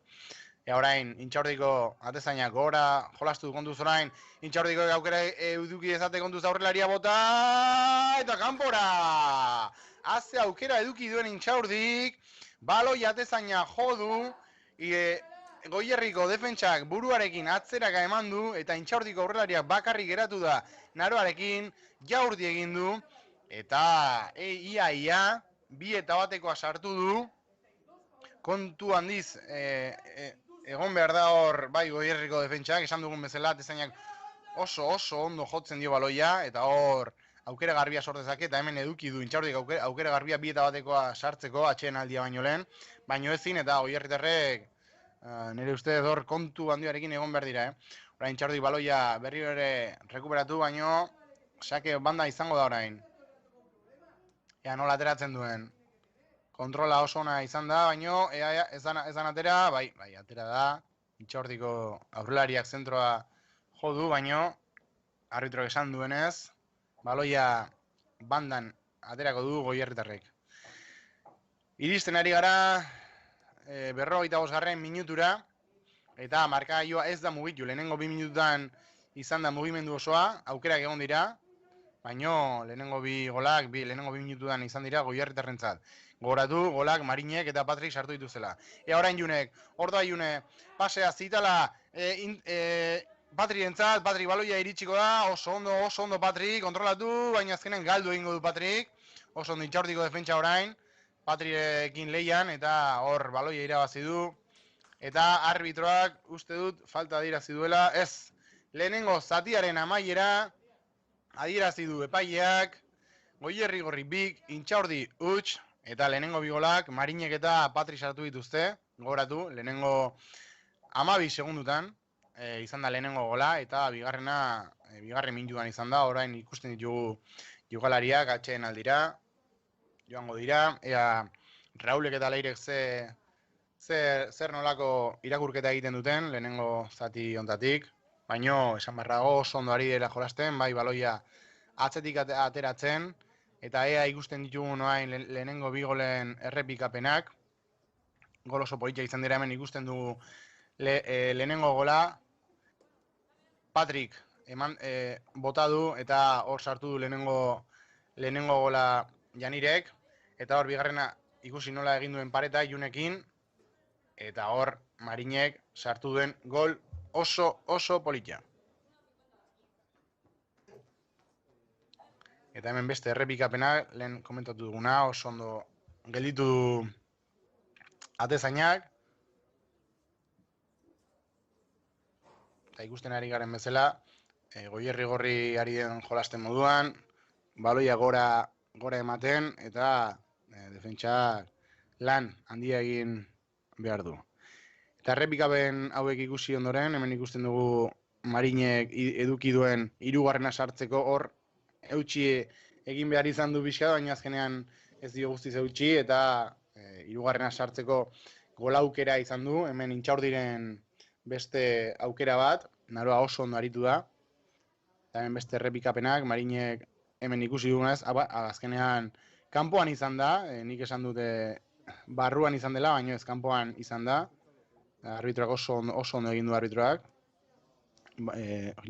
A: Orain, Intxaurdiko atezainak gora, jolastu du kontuz orain, Intxaurdiko aukera eduki dezate kontuz aurrelaria bota, eta kanpora! Haze aukera eduki duen Intxaurdik, baloi atezaina jo du, Goierriko defentsak buruarekin atzeraka eman du, eta Intxaurdiko aurrelariak bakarrik geratu da Naroarekin, jaurdi egin du, eta ia, 2-1 sartu du, kontu handiz, egon behar da hor, bai Goierriko defentsak, esan dugun bezala, atezainak oso ondo jotzen dio baloia, eta hor aukera garbia sortezake, eta hemen eduki du Intxaurdik aukera garbia 2-1 sartzeko, atxeen aldia baino lehen, baino ezin, eta Goierritarrek nire uste hor kontu handioarekin egon behar dira, Orain Intxaurdik baloia berriro ere rekuperatu, baino sake banda izango da orain. Ea nola ateratzen duen. Kontrola oso ona izan da, baino ea ezan atera, bai, atera da. Intxaurdiko aurrelariak zentroa jo du, baino arbitroak esan duenez, baloia bandan aterako du Goierritarrek. Iristen ari gara 45. minutura, eta markagailua ez da mugitu. Lehenengo 2 minututan izan da mugimendu osoa, aukerak egon dira, baino lehenengo 2 golak, lehenengo 2 minututan izan dira Goierritarrentzat. Gogoratu, golak Marinek eta Patrik sartu dituzela. Orain Junek, orda June, pasea zitala Patrirentzat, Patrik baloia iritsiko da, oso ondo Patrik, kontrolatu, baina azkenen galdu egingo du Patrik, oso ondo Intxaurdiko defentsa orain, Patrirekin leian, eta hor baloia irabazi du, eta arbitroak uste dut falta adierazi duela, ez, lehenengo zatiaren amaiera adierazi du epaileak, Goierrigorri bik, Intxaurdi huts, eta lehenengo 2 golak Marinek eta Patrik sartu dituzte, gogoratu, lehenengo 12 segundutan, izan da lehenengo gola, eta bigarren minutuan izan da, orain ikusten ditugu jokalariak atxeen aldira, joango dira, ea Raulek eta Leirek zer nolako irakurketa egiten duten, lehenengo zati ontatik, baino esan barrago oso ondo ari dela jolasten, bai baloia atzetik ateratzen, eta ea ikusten ditugu noain lehenengo 2 golen errepikapenak, gol oso politia izan dira hemen ikusten dugu lehenengo gola, Patrik bota du eta hor sartu du lehenengo gola Janirek, eta hor bigarrena ikusi nola egin duen pareta Junekin, eta hor Marinek sartu duen gol oso politia. Eta hemen beste errepikapena, lehen komentatu duguna, oso ondo gelditu du atezainak. Eta ikusten ari garen bezala, Goierrigorri ari den jolasten moduan, baloia gora ematen, eta defentsak lan handia egin behar du. Eta errepikapen hauek ikusi ondoren, hemen ikusten dugu Marinek eduki duen 3. sartzeko hor, eutxi egin behar izan du pixka, baina azkenean ez dio guztiz eutxi, eta 3. sartzeko gol aukera izan du, hemen Intxaurdiren beste aukera bat, Naroa oso ondo aritu da, eta hemen beste errepikapenak, Marinek hemen ikusi dugunez, azkenean kanpoan izan da, nik esan dute barruan izan dela, baina ez kanpoan izan da, arbitroak oso ondo egin du arbitroak,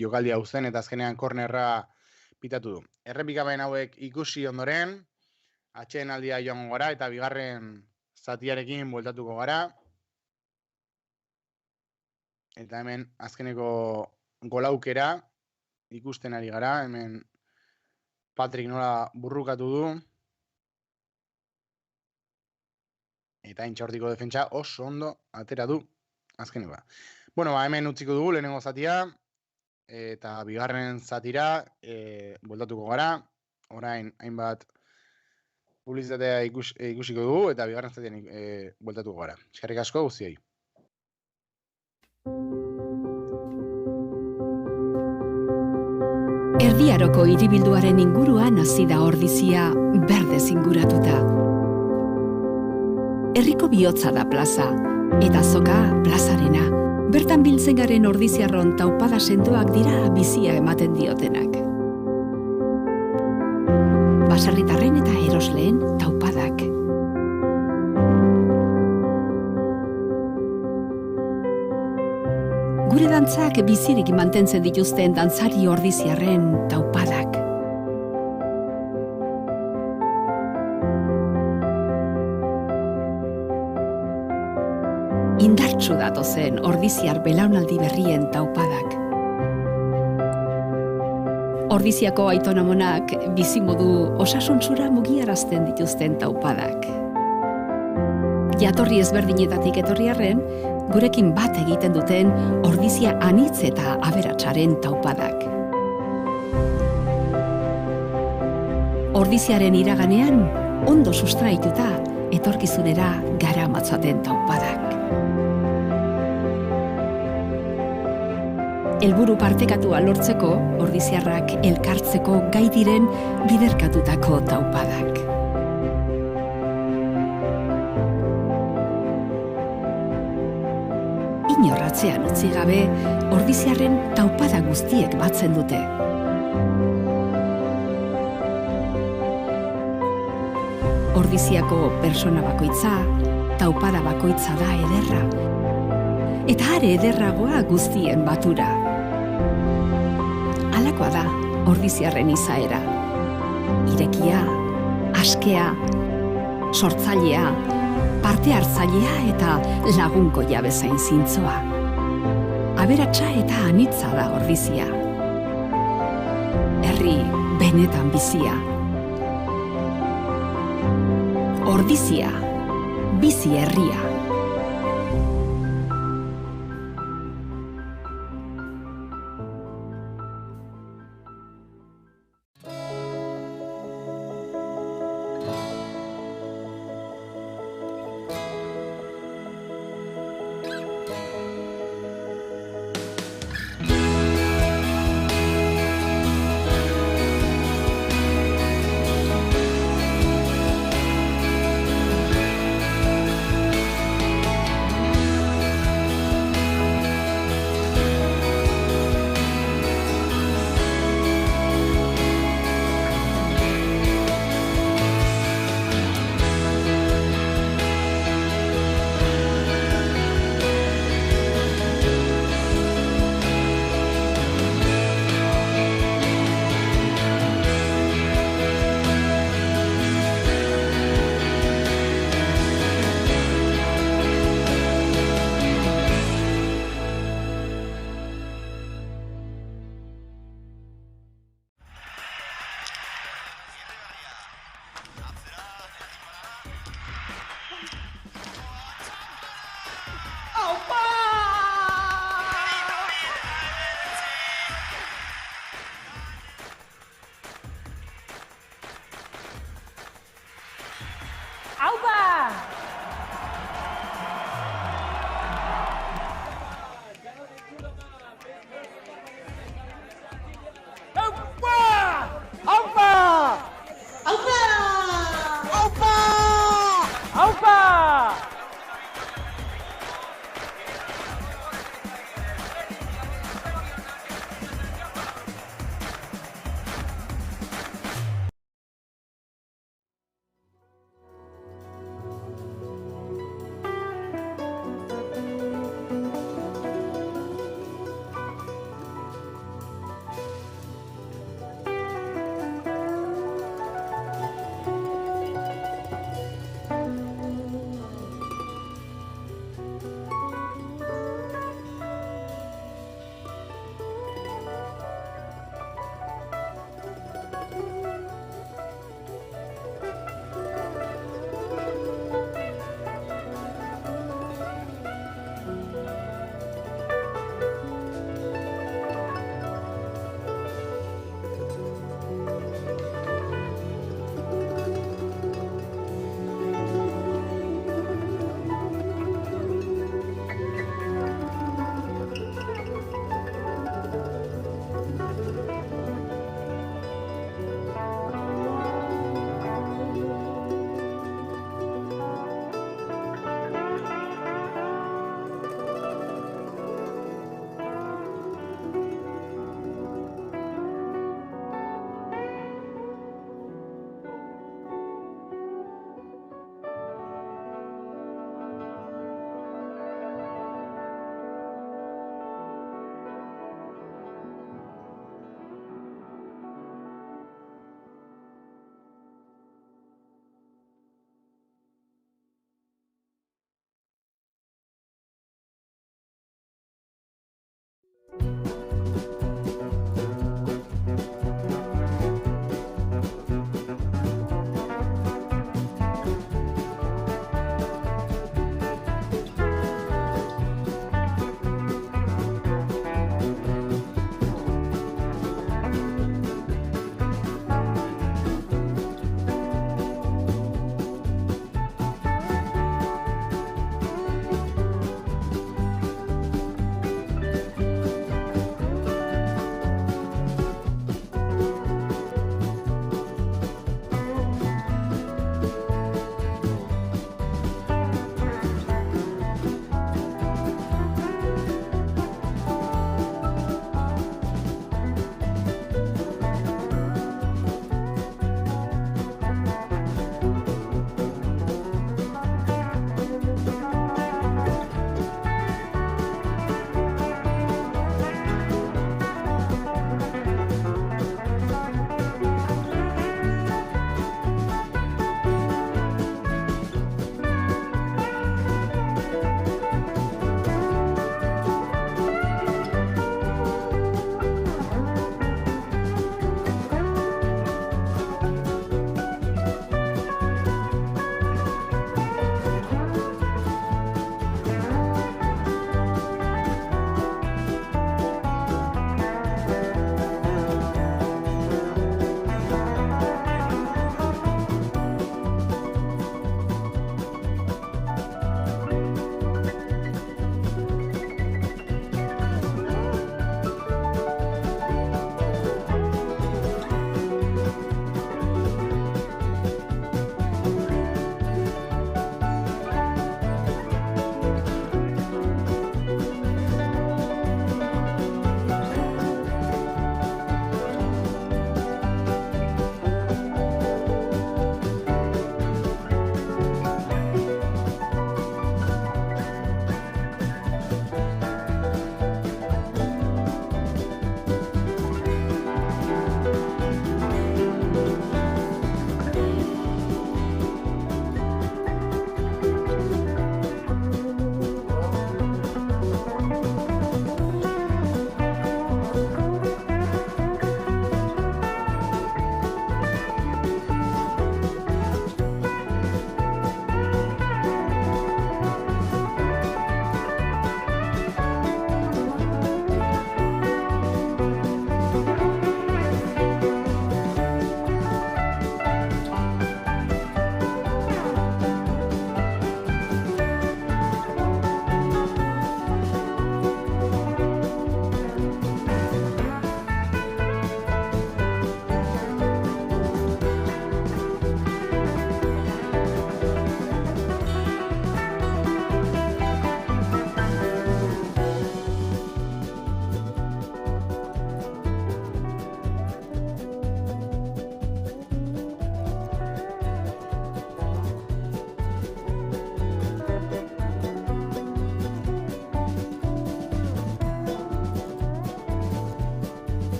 A: jokaldi hau zen, eta azkenean kornerra pitatu du. Errepikapen hauek ikusi ondoren, atxeen aldia joango gara, eta bigarren zatiarekin bueltatuko gara. Eta hemen azkeneko golaukera ikusten ari gara, hemen Patrik nola burrukatu du. Eta Intxaurdiko defentsa oso ondo atera du azkeneko. Bueno, hemen utziko dugu lehenengo zatia, eta bigarren zatira bueltatuko gara. Orain hainbat publizitatea ikusiko dugu, eta bigarren zatian bueltatuko gara. Eskerrik asko guztioi.
B: Erdiaroko hiribilduaren inguruan hasi da ordizia berdez inguratuta. Herriko bihotza da plaza, eta azoka plazarena. Bertan biltzen garen ordiziarron taupada sendoak dira bizia ematen diotenak. Baserritarren eta erosleen taupadak. Gure dantzak bizirik mantentzen dituzten dantzari ordiziarren taupadak. indartsu datozen ordiziar belaunaldi berrien taupadak. Ordiziako aitonamonak bizimodu osasuntsura mugiarazten dituzten taupadak. Jatorri ezberdinetatik etorri arren, gurekin bat egiten duten ordizia anitz eta aberatsaren taupadak. Ordiziaren iraganean, ondo sustraituta, etorkizunera gara matzaten taupadak. Helburu partekatua lortzeko, ordiziarrak elkartzeko gai diren biderkatutako taupadak. Inorratzean utzi gabe, ordiziarren taupada guztiek batzen dute. Ordiziako persona bakoitza, taupada bakoitza da ederra. Eta are ederragoa guztien batura. Halakoa da ordiziarren izaera. Irekia, askea, sortzailea, parte hartzailea eta lagunkoia bezain zintzoa. Aberatsa eta anitza da ordizia. Herri benetan bizia. Ordizia, bizi herria.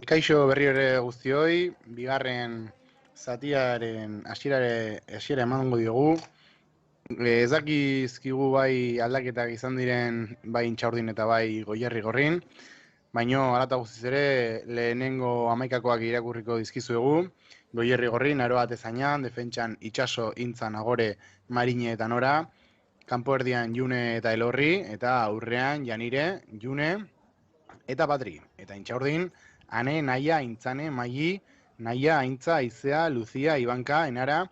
A: Kaixo berriro ere guztioi, bigarren zatiaren hasiera emango diogu. Ez dakizkigu bai aldaketak izan diren bai Intxaurdin eta bai Goierri Gorrin, baino hala eta guztiz ere lehenengo 11kakoak irakurriko dizkizuegu. Goierri Gorrin, Aroa Atezainan, defentsan Itxaso, Intza, Nagore, Marine eta Nora, kanpo erdian June eta Elorri, eta aurrean Janire, June eta Patri. Eta Intxaurdin, Ane, Naia, Intzane, Maili, Naia, Aintza, Aizea, Luzia, Ibanka, Enara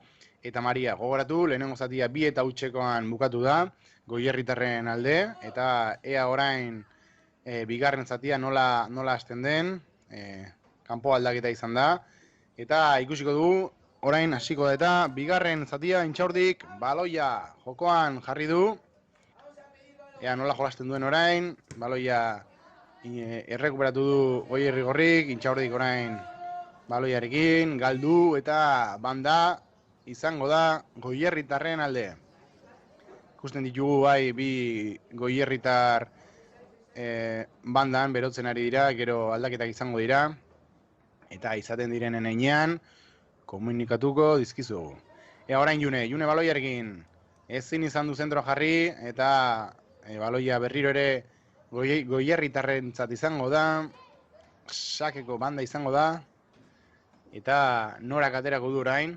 A: eta Maria. Gogoratu, lehenengo zatia 2 eta hutsekoan bukatu da, Goierritarren alde, eta ea orain bigarren zatia nola hasten den, kanpo aldaketa izan da, eta ikusiko dugu, orain hasiko da eta bigarren zatia Intxaurdik baloia jokoan jarri du, ea nola jolasten duen orain, baloia errekuperatu du Goierri Gorrik, Intxaurdik orain baloiarekin, galdu eta banda izango da Goierritarren alde. Ikusten ditugu bai bi Goierritar bandan berotzen ari dira, gero aldaketak izango dira, eta izaten direnen heinean komunikatuko dizkizugu. Orain June baloiarekin ezin izan du zentro jarri, eta baloia berriro ere Goierritarrentzat izango da, sakeko banda izango da, eta Norak aterako du orain.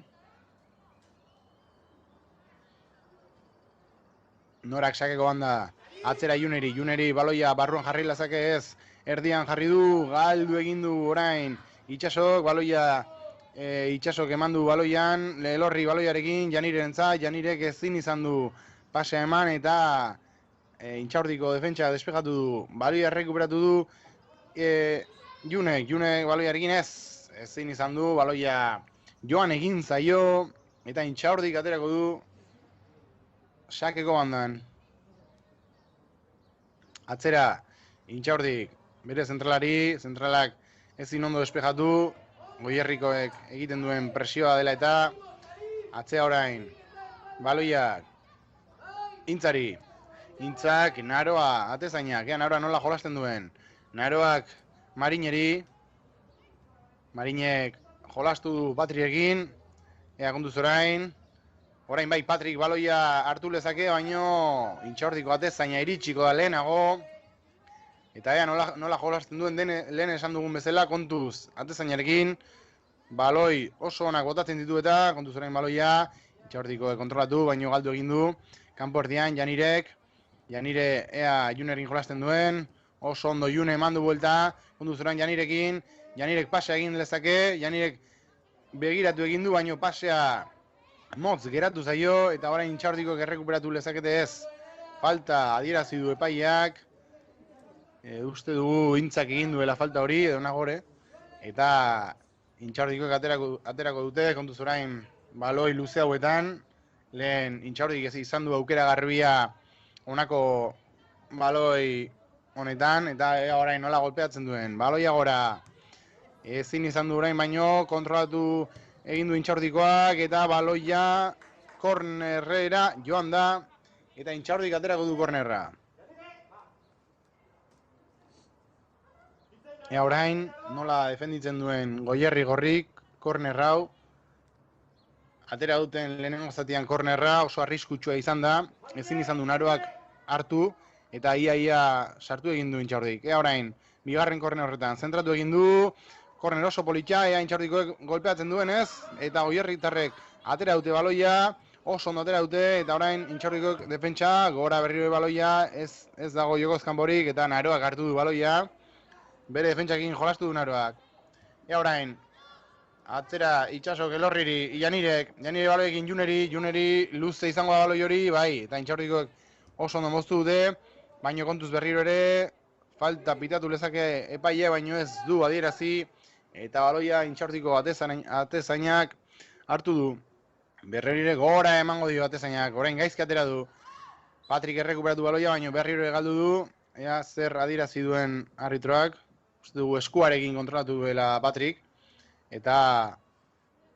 A: Norak sakeko banda atzera Juneri baloia barruan jarri lazake ez, erdian jarri du, galdu egin du orain Itxasok, baloia Itxasok eman du baloian, Elorri baloiarekin, Janirentzat, Janirek ezin izan du pasea eman, eta Intxaurdiko defentsa despejatu du, baloia errekuperatu du, Junek baloiarekin ezin izan du, baloia joan egin zaio, eta Intxaurdik aterako du sakeko bandan. Atzera, Intxaurdik bere zentralak ezin ondo despejatu, Goierrikoek egiten duen presioa dela eta atzea orain, baloiak Intzari, Intzak Naroa Atezainak, Naroa nola jolasten duen, Naroak Marineri, Marinek jolastu du Patriekin, ea kontuz orain bai Patrik baloia hartu lezake, baino Intxaurdiko Atezaina iritsiko da lehenago, eta ea nola jolasten duen lehen esan dugun bezala, kontuz Atezainarekin, baloi oso onak botatzen ditu eta kontuz orain baloia Intxaurdiko kontrolatu, baino galdu egin du, kanpo erdian Janire ea Junerin jolasten duen, oso ondo June eman du buelta, kontuz orain Janirekin, Janirek pasea egin lezake, Janirek begiratu egin du, baino pasea motz geratu zaio, eta orain Intxaurdikoek errekuperatu lezakete ez. Falta adierazi du epaileak, uste dugu Intzak egin duela falta hori, edo Nagore, eta Intxaurdikoek aterako dute, kontuz orain baloi luze hauetan, lehen Intxaurdik ez izan du aukera garbia honako baloi honetan, eta orain nola golpeatzen duen. Baloia gora ezin izan du orain, baino kontrolatu egin du Intxaurdikoak, eta baloia kornerrera joan da, eta Intxaurdik aterako du kornerra. Orain nola defenditzen duen Goierri Gorrik kornerrau, atera duten lehenengo zatian kornerra, oso arriskutsua izan da, ezin izan du Naroak hartu, eta ia sartu egin du Intxaurdik. Orain, bigarren korner horretan, zentratu egin du, korner oso politxa, Intxaurdikoek golpeatzen duenez, eta Goierritarrek atera dute baloia, oso ondo atera dute, eta orain Intxaurdikoek defentsa, gora berriro baloia, ez dago jokoz kanporik, eta Naroak hartu du baloia, bere defentsakin jolastu du Naroak. Orain, atzera Itxasok Elorriri, Janire baloiekin Juneri luze izango da baloi hori, bai, eta Intxaurdikoek oso ondo moztu dute, baino kontuz berriro ere, falta pitatu lezake epaile, baino ez du adierazi, eta baloia Intxaurdiko Atezainak hartu du. Berriro gora emango dio Atezainak, orain gaizki atera du. Patrik errekuperatu baloia, baino berriro galdu du, ea zer adierazi duen arbitroak, uste dugu eskuarekin kontrolatu duela Patrik, eta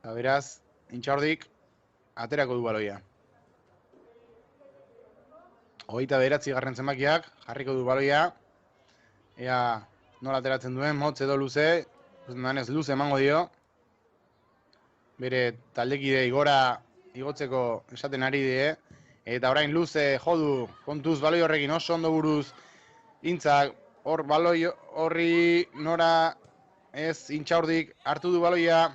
A: beraz, Intxaurdik aterako du baloia. 29. zenbakiak jarriko du baloia, ea nola ateratzen duen, motz edo luze, ikusten danez luze emango dio. Bere taldekidei gora igotzeko esaten ari die. Eta orain luze jodu kontuz baloi horrekin oso ondo buruz. Intzak hor baloi horri nora ez Intxaurdik hartu du baloia.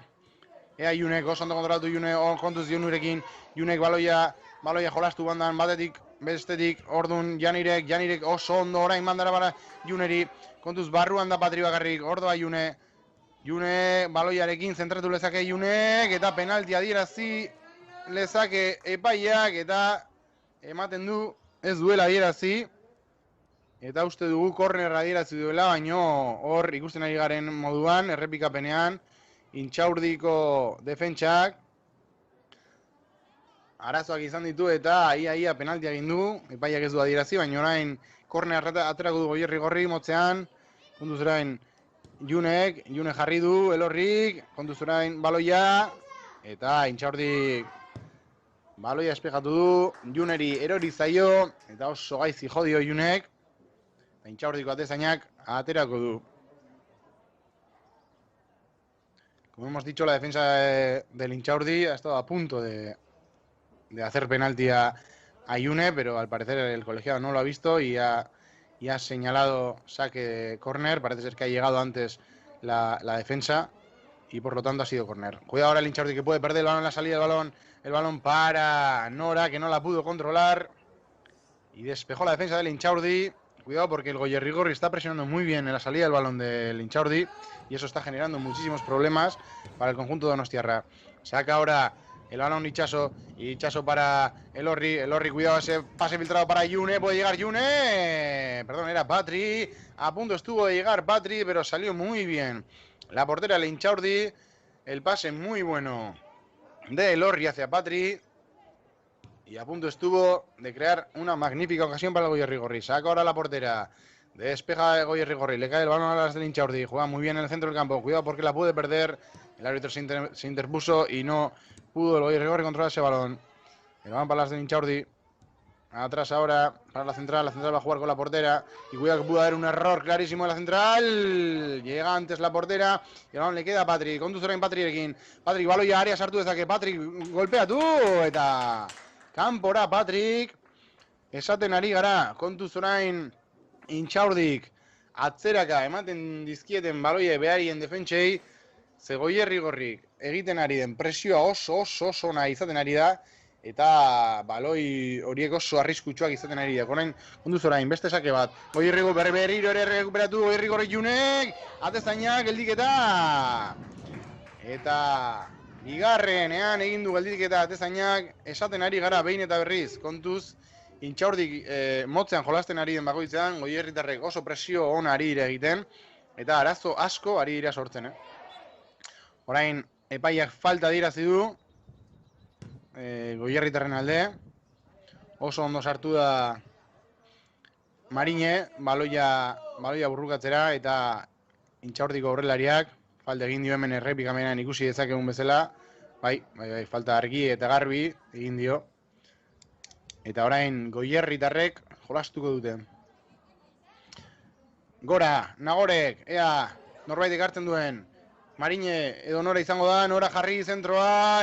A: Ea Junek oso ondo kontrolatu June kontuz Junurekin. Junek baloia jolastu bandan batetik bestetik, ordun Janirek oso ondo orain mandara bara Juneri, kontuz barruan da Patri bakarrik, ordoa June baloiarekin zentratu lezake Junek, eta penalti adierazi lezake epaiak, eta ematen du ez duela adierazi, eta uste dugu korner adierazi duela, baino hor ikusten ari garen moduan, errepikapenean, Intxaurdiko defentsak, arazoak izan ditu eta ia penaltia egin du, epaiak ez du adierazi, baina orain korne aterako du Goierri gorri motzean, kontuz orain June jarri du, Elorrik, kontuz orain baloia, eta Intxaurdik baloia espejatu du, Juneri erori zaio, eta oso gaizki jodio Junek, eta Intxaurdiko atezainak aterako du. Como hemos dicho, la defensa del Intxaurdi ha estado a punto de hacer penalti a June, pero al parecer el colegiado no lo ha visto y ha señalado saque de córner. Parece ser que ha llegado antes la defensa y por lo tanto ha sido córner. Cuidado ahora el Intxaurdi que puede perder el balón en la salida del balón. El balón para Nora, que no la pudo controlar y despejó la defensa del Intxaurdi. Cuidado porque el Goierrigorri está presionando muy bien en la salida del balón del Intxaurdi y eso está generando muchísimos problemas para el conjunto de Donostiarra. Saca ahora el balón Itxaso para Elorri, cuidado ese pase filtrado para June, puede llegar June, perdón, era Patri, a punto estuvo de llegar Patri, pero salió muy bien la portera del Intxaurdi, el pase muy bueno de Elorri hacia Patri, y a punto estuvo de crear una magnífica ocasión para el Goierrigorri. Saca ahora la portera, despeja el Goierrigorri, le cae el balón a las del Intxaurdi, juega muy bien en el centro del campo, cuidado porque la puede perder, el árbitro se interpuso y no pudo el Goierrigorri controlar ese balón. El balón para las del Intxaurdi. Atrás ahora para la central va a jugar con la portera. Y cuidado que pudo haber un error clarísimo en la central. Llega antes la portera. Y el balón le queda a Patri. Kontuz orain Patrirekin. Patrik baloia área sartu dezake. Patrik golpea du. Eta kanpora Patrik. Esaten ari gara. Kontuz orain Intxaurdik atzeraka ematen dizkieten baloie beharien defentsei. Ze Goierrigorrik egiten ari den presioa oso nahi izaten ari da, eta baloi horiek oso arriskutsuak izaten ari da. Kontuz orain, beste sake bat, Goierrigorri berriro ere rekuperatu, Goierrigorri Junek, atezainak geldiketa. Eta bigarrenean egin du geldiketa atezainak, esaten ari gara behin eta berriz, kontuz, Intxaurdik motzean jolasten ari den bakoitzean, Goierritarrek oso presio ona ari dira egiten, eta arazo asko ari dira sortzen, Orain, epaiak falta dirazi du, Goierritarren alde, oso ondo sartu da Marine, baloia burrukatzera, eta Intxaurdiko aurrelariak, falta egin dio hemen errepikamenean ikusi dezakegun bezala, bai, falta argi eta garbi egin dio, eta orain Goierritarrek jolastuko dute. Gora, Nagorek, ea, norbaitek hartzen duen, Marine edo Nora izango da, Nora jarri zentroa,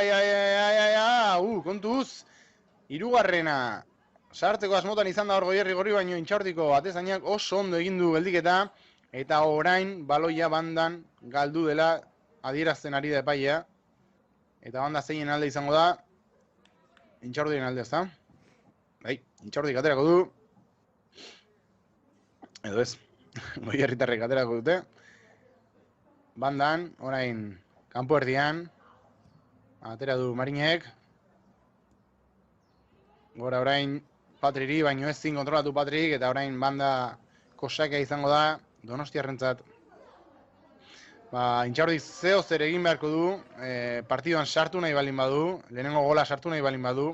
A: kontuz, hirugarrena, sartzeko asmotan izan da hor Goierrigorri, baino Intxaurdiko atezainak oso ondo egin du geldiketa, eta orain baloia bandan galdu dela adierazten ari da epaia, eta banda zeinen alde izango da, Intxaurdiren alde, ezta? Bai, Intxaurdik aterako du, edo ez, Goierritarrek aterako dute, bandan, orain, kanpo erdian, atera du Marinek, gora orain Patriri, baino ezin kontrolatu Patrik, eta orain banda kosaka izango da Donostiarrentzat. Intxaurdik zeo zer egin beharko du, partiduan sartu nahi balin badu, lehenengo gola sartu nahi balin badu,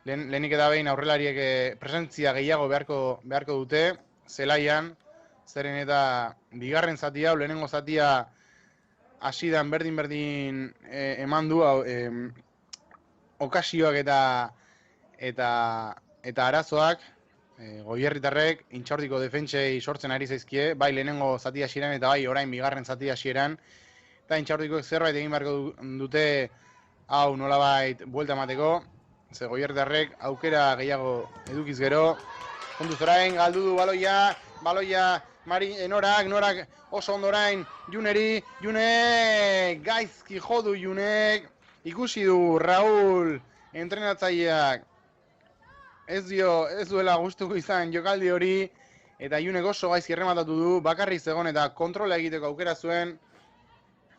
A: lehenik eta behin aurrelariek presentzia gehiago beharko dute, zelaian, zeren eta bigarren zatia, lehenengo zatia hasidan berdin eman du okasioak eta arazoak Goierritarrek Intxaurdiko defentsei sortzen ari zaizkie, bai lehenengo zati hasieran eta bai orain bigarren zati hasieran, Eta Intxaurdiko zerbait egin beharko dute hau nolabait buelta emateko. Ze Goierritarrek aukera gehiago edukiz gero. Kontuz orain, galdu du baloia norak oso ondo orain, Juneri, gaizki jodu Junek, ikusi du Raúl entrenatzaileak ez duela gustuko izan jokaldi hori, eta Junek oso gaizki errematatu du, bakarrik zegoen eta kontrola egiteko aukera zuen,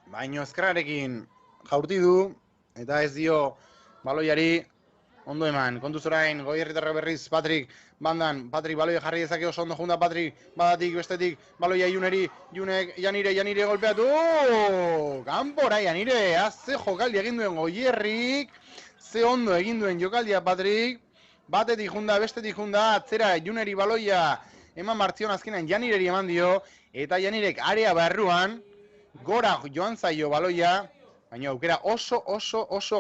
A: baino ezkerrarekin jaurti du, eta ez dio baloiari ondo eman. Kontuz orain, Goierritarrak berriz Patrik bandan, Patrik baloia jarri dezake oso ondo junta Patrik, badatik, bestetik, baloia Junek, Janire golpeatu, kanpora Janire, ze jokaldi egin duen Goierrik, ze ondo egin duen jokaldia Patrik, batetik junda, bestetik junda, atzera Juneri baloia eman martzion azkenan Janireri eman dio, eta Janirek area barruan, gora joan zaio baloia, baina aukera oso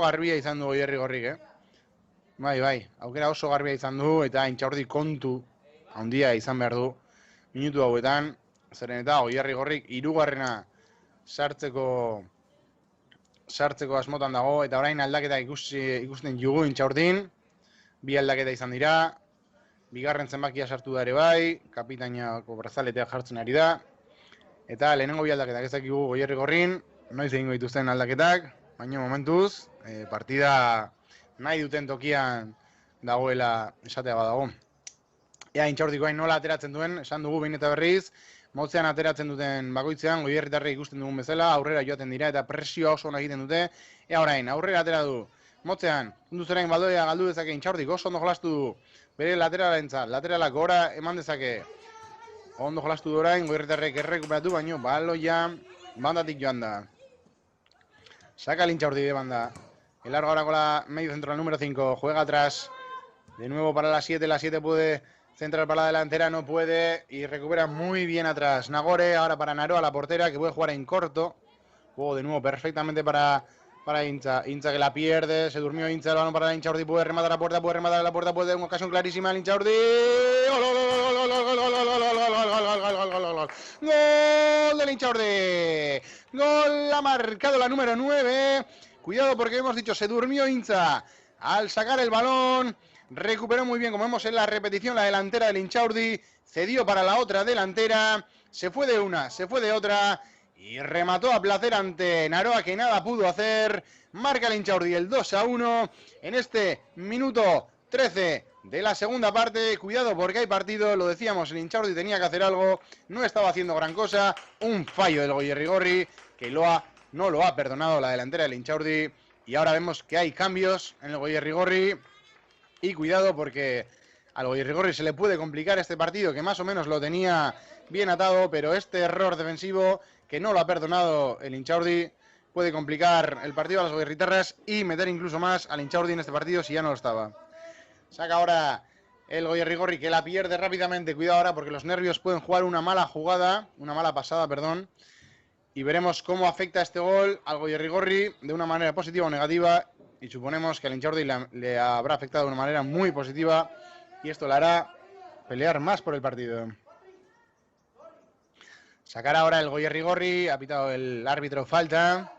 A: garbia izan du Goierrigorrik, Bai, aukera oso garbia izan du, eta Intxaurdi kontu handia izan behar du minutu hauetan, zeren eta Goierrigorrik 3. sartzeko asmotan dago, eta orain aldaketa ikusten jugu Intxaurdin, 2 aldaketa izan dira, bigarren zenbakia sartu da ere bai, kapitainako brazaletea jartzen ari da, eta lehenengo 2 aldaketak ez dakigu Goierrigorrin, noiz egingo dituzten aldaketak, baina momentuz, partida nahi duten tokian dagoela esatea badago. Ea Intxaurdikoain nola ateratzen duen, esan dugu behin eta berriz, motzean ateratzen duten bakoitzean, Goierritarrek ikusten dugun bezala, aurrera joaten dira eta presioa oso ona egiten dute. Ea orain, aurrera atera du, motzean, kunduz orain baldoia galdu dezake Intxaurdik, oso ondo jolastu du, bere lateralak gora eman dezake. Ondo jolastu du orain, Goierritarrek errekuperatu, baino baloia bandatik joan da. Saca el Intxaurdi de banda. El largo ahora con la medio centro, el número 5. Juega atrás. De nuevo para la 7. La 7 puede centrar para la delantera. No puede. Y recupera muy bien atrás. Nagore. Ahora para Naroa, la portera, que puede jugar en corto. Juego de nuevo perfectamente para Incha. Incha que la pierde. Se durmió Incha. El balón para la Intxaurdi. Puede rematar la puerta. Puede dar una ocasión clarísima al Intxaurdi. Gol del Intxaurdi. Gol ha marcado la número 9. Cuidado porque hemos dicho, se durmió Incha al sacar el balón, recuperó muy bien, como vemos en la repetición, la delantera del Intxaurdi, cedió para la otra delantera, se fue de una, se fue de otra y remató a placer ante Naroa, que nada pudo hacer. Marca el Intxaurdi el 2-1 en este minuto 13 de la segunda parte. Cuidado porque hay partido, lo decíamos, el Intxaurdi tenía que hacer algo, no estaba haciendo gran cosa, un fallo del Goierrigorri que no lo ha perdonado la delantera del Intxaurdi, y ahora vemos que hay cambios en el Goierrigorri, y cuidado porque al Goierrigorri se le puede complicar este partido, que más o menos lo tenía bien atado, pero este error defensivo que no lo ha perdonado el Intxaurdi puede complicar el partido a las Goierritarras y meter incluso más al Intxaurdi en este partido si ya no lo estaba. Saca ahora el Goierrigorri, que la pierde rápidamente. Cuidado ahora porque los nervios pueden jugar una mala pasada, y veremos cómo afecta este gol al Goierrigorri de una manera positiva o negativa, y suponemos que al Intxaurdi le habrá afectado de una manera muy positiva, y esto le hará pelear más por el partido. Sacará ahora el Goierrigorri, ha pitado el árbitro falta,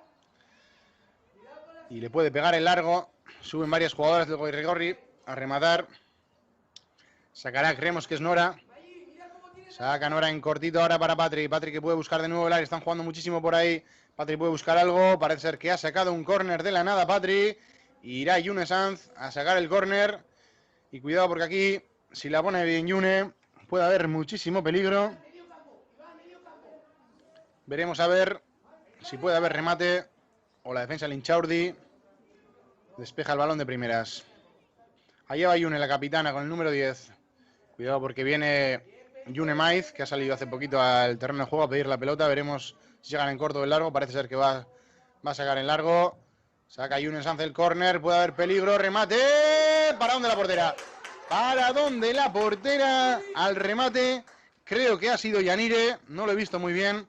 A: y le puede pegar el largo. Suben varias jugadoras del Goierrigorri a rematar. Sacará, creemos que es Nora. Saca Nora en cortito ahora para Patri. Patri que puede buscar de nuevo el área. Están jugando muchísimo por ahí. Patri puede buscar algo. Parece ser que ha sacado un córner de la nada Patri. Irá Yune Sanz a sacar el córner. Y cuidado porque aquí, si la pone bien Yune, puede haber muchísimo peligro. Veremos a ver si puede haber remate o la defensa del Intxaurdi despeja el balón de primeras. Allá va Yune, la capitana, con el número 10. Cuidado porque viene Yune Maiz, que ha salido hace poquito al terreno de juego a pedir la pelota. Veremos si llegan en corto o en largo. Parece ser que va a sacar en largo. Saca Yune Sanz el córner. Puede haber peligro. Remate. ¿Para dónde la portera? ¿Para dónde la portera? Al remate. Creo que ha sido Janire. No lo he visto muy bien.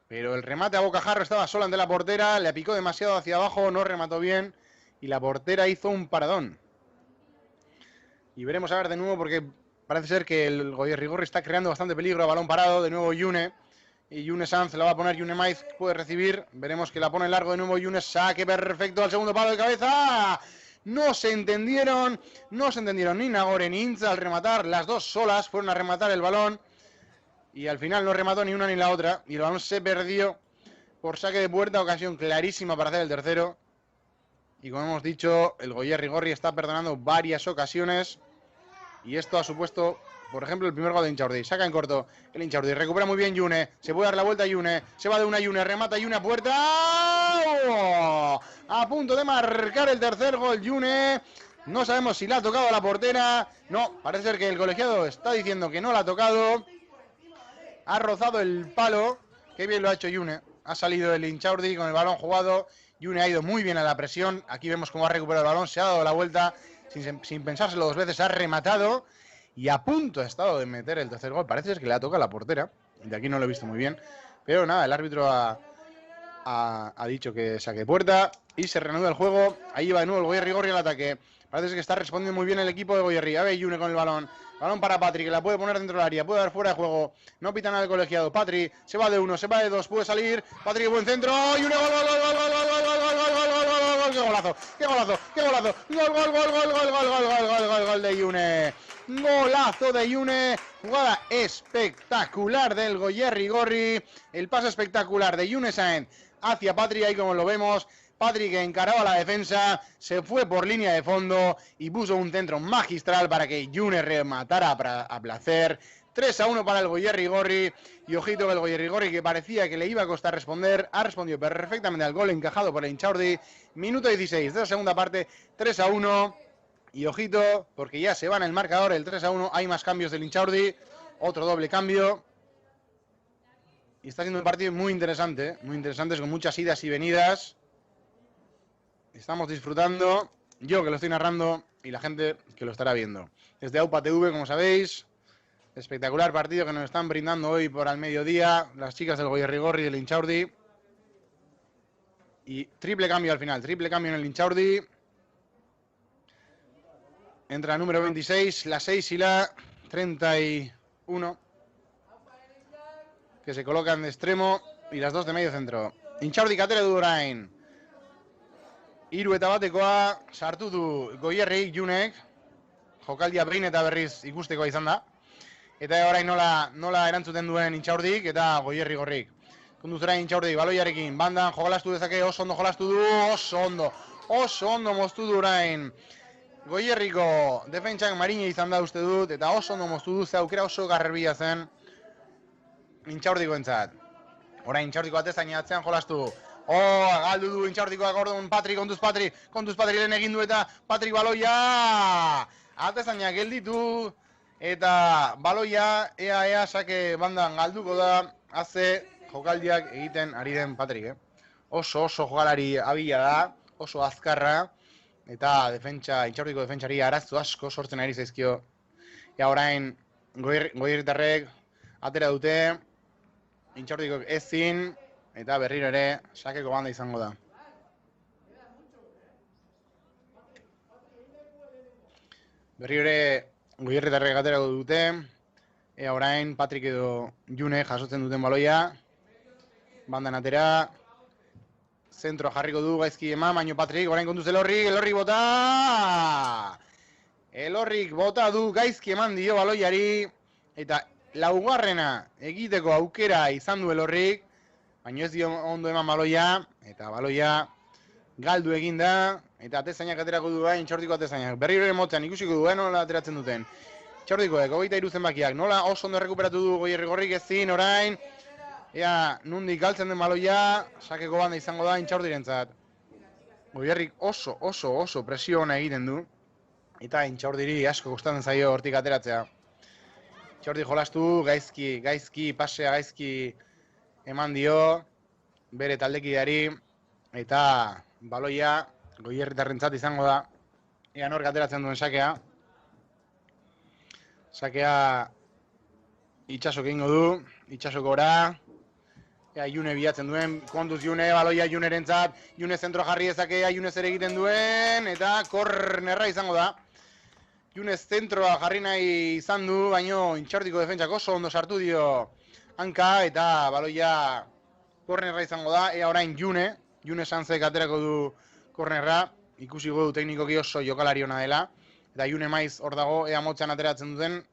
A: Pero el remate a bocajarro estaba sola ante la portera. Le picó demasiado hacia abajo. No remató bien. Y la portera hizo un paradón. Y veremos a ver de nuevo porque parece ser que el Goierrigorri está creando bastante peligro a balón parado. De nuevo Yune. Y Yune Sanz la va a poner, Yune Maiz puede recibir. Veremos que la pone largo de nuevo Yune, saque perfecto al segundo palo de cabeza. No se entendieron ni Nagore ni Intza al rematar. Las dos solas fueron a rematar el balón. Y al final no remató ni una ni la otra. Y el balón se perdió por saque de puerta, ocasión clarísima para hacer el tercero. Y como hemos dicho, el Goierri Gorri está perdonando varias ocasiones. Y esto ha supuesto, por ejemplo, el primer gol de Inchaurdi. Saca en corto el Inchaurdi, recupera muy bien Yune. Se puede dar la vuelta a Yune, se va de una Yune, remata Yune a puerta. ¡Oh! A punto de marcar el tercer gol Yune. No sabemos si la ha tocado a la portera. No, parece ser que el colegiado está diciendo que no la ha tocado. Ha rozado el palo. Qué bien lo ha hecho Yune. Ha salido el Inchaurdi con el balón jugado. Yune ha ido muy bien a la presión. Aquí vemos cómo ha recuperado el balón. Se ha dado la vuelta sin pensárselo dos veces. Ha rematado. Y a punto ha estado de meter el tercer gol. Parece ser que le ha tocado a la portera. De aquí no lo he visto muy bien. Pero nada, el árbitro ha dicho que saque puerta. Y se reanuda el juego. Ahí va de nuevo el Goierri Gorri al ataque. Parece ser que está respondiendo muy bien el equipo de Goierri. A ver Yune con el balón. Balón para Patri, que la puede poner dentro del área. Puede dar fuera de juego. No pita nada el colegiado. Patri se va de uno, se va de dos. Puede salir. Patri, buen centro. Yune, gol, gol, gol, gol, gol, gol, gol, gol, gol, gol, gol, gol, gol, qué golazo, qué golazo, qué golazo. Gol, gol, gol, gol, gol, gol, gol, gol, gol, gol, gol de Yune. Golazo de Yune. Jugada espectacular del Goierri Gorri. El pase espectacular de Yune Sáenz hacia Patri, ahí como lo vemos. Patri, que encaraba la defensa, se fue por línea de fondo y puso un centro magistral para que Yune rematara a placer. 3-1 para el Goierri Gorri. Y ojito que el Goierri Gorri, que parecía que le iba a costar responder, ha respondido perfectamente al gol encajado por el Inchaurdi. Minuto 16 de la segunda parte, 3-1. Y ojito, porque ya se va en el marcador el 3-1. Hay más cambios del Inchaurdi. Otro doble cambio. Y está siendo un partido muy interesante, con muchas idas y venidas. Estamos disfrutando, yo que lo estoy narrando y la gente que lo estará viendo. Desde AUPA TV, como sabéis, espectacular partido que nos están brindando hoy por al mediodía las chicas del Goierri Gorri y del Inchaurdi. Y triple cambio al final, triple cambio en el Inchaurdi. Entra número 26, la 6 y la 31, que se colocan de extremo, y las dos de medio centro. Inchaurdi katera du orain. Hiru eta batekoa sartu du Goierri Junek. Jokaldia behin eta berriz ikustekoa izan da. Eta orain nola erantzuten duen Inchaurdik eta Goierri Gorrik. Konduzera Inchaurdik baloiarekin, bandan jokalastu dezake, oso ondo jokalastu du, oso ondo moztu du orain. Goierriko defentsak Marine izan da uste dut, eta oso ondo moztu du, ze aukera oso garbia zen Intxaurdiko entzat. Orain Intxaurdiko atezaina atzean jolastu. Galdu du Intxaurdikoak orduan Patri, kontuz Patri lehen egin du eta Patri baloia atezaina gelditu eta baloia ea sake bandan galduko da haze jokaldiak egiten ari den Patrik. Oso jokalari abila da, oso azkarra eta Intxaurdiko defentsari arazo asko sortzen ari zaizkio. Eta orain Goierritarrek atera dute, Intxaurdiko ezin. Eta berriro ere, sakeko banda izango da. Berriro ere, Goierritarrek aterako dute. Ea orain, Patrik edo June jasotzen duten baloia. Bandan atera. Zentroa jarriko du gaizki eman, baino Patrik, orain kontuz Elorrik bota! Elorrik bota du gaizki eman dio baloiari. Eta laugarrena egiteko aukera izan du Elorrik. Baina ez dio ondo eman baloia, eta baloia galdu egin da, eta atezainak aterako du bain, Intxaurdiko atezainak. Berriro ere motean ikusiko du, nola ateratzen duten. Intxaurdikoek, 23 zenbakiak, nola oso ondo errekuperatu du Goierri Gorrik ezin, orain. Ea, nundik galtzen den baloia, sakeko banda izango da Intxaurdirentzat. Goierrik oso presio ona egiten du, eta Intxaurdiri asko gustatzen zaio hortik ateratzea. Intxaurdi jolastu, gaizki, pasea gaizki eman dio bere taldekideari, eta baloia Goierritarrentzat izango da. Ea nork ateratzen duen sakea. Sakea Itxasok egingo du, Itxasoko ora. Ea June bilatzen duen, kontuz June, baloia Junerentzat, June zentro jarri ezakea, June zer egiten duen, eta kornerra izango da. June zentroa jarri nahi izan du, baino Intxaurdiko defentsak oso ondo sartu dio hanka eta baloia kornerra izango da, ea orain June Sanzek aterako du kornerra, ikusi du teknikoki oso jokalari ona dela, eta June Maiz hor dago, ea motzan ateratzen duten,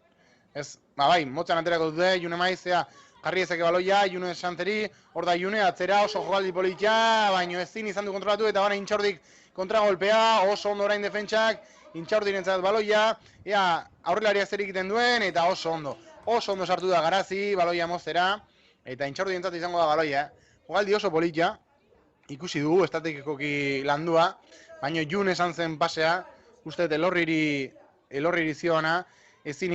A: ez, bai, motzan aterako dute, June Maiz, ea jarri ezake baloia, June Sanzeri, hor da June, atzera oso jokaldi politia, baino ezin izan du kontrolatu, eta bana Intxaurdik kontragolpea, oso ondo orain defentsak, Intxaurdirentzat baloia, ea aurrelaria zer egiten duen, eta oso ondo sartu da Garazi, baloia moztera, eta Intxaurdirentzat izango da baloia. Jokaldi oso politia, ikusi dugu, estrategikoki landua, baina June esan zen pasea, uste elorriri zioana, ezin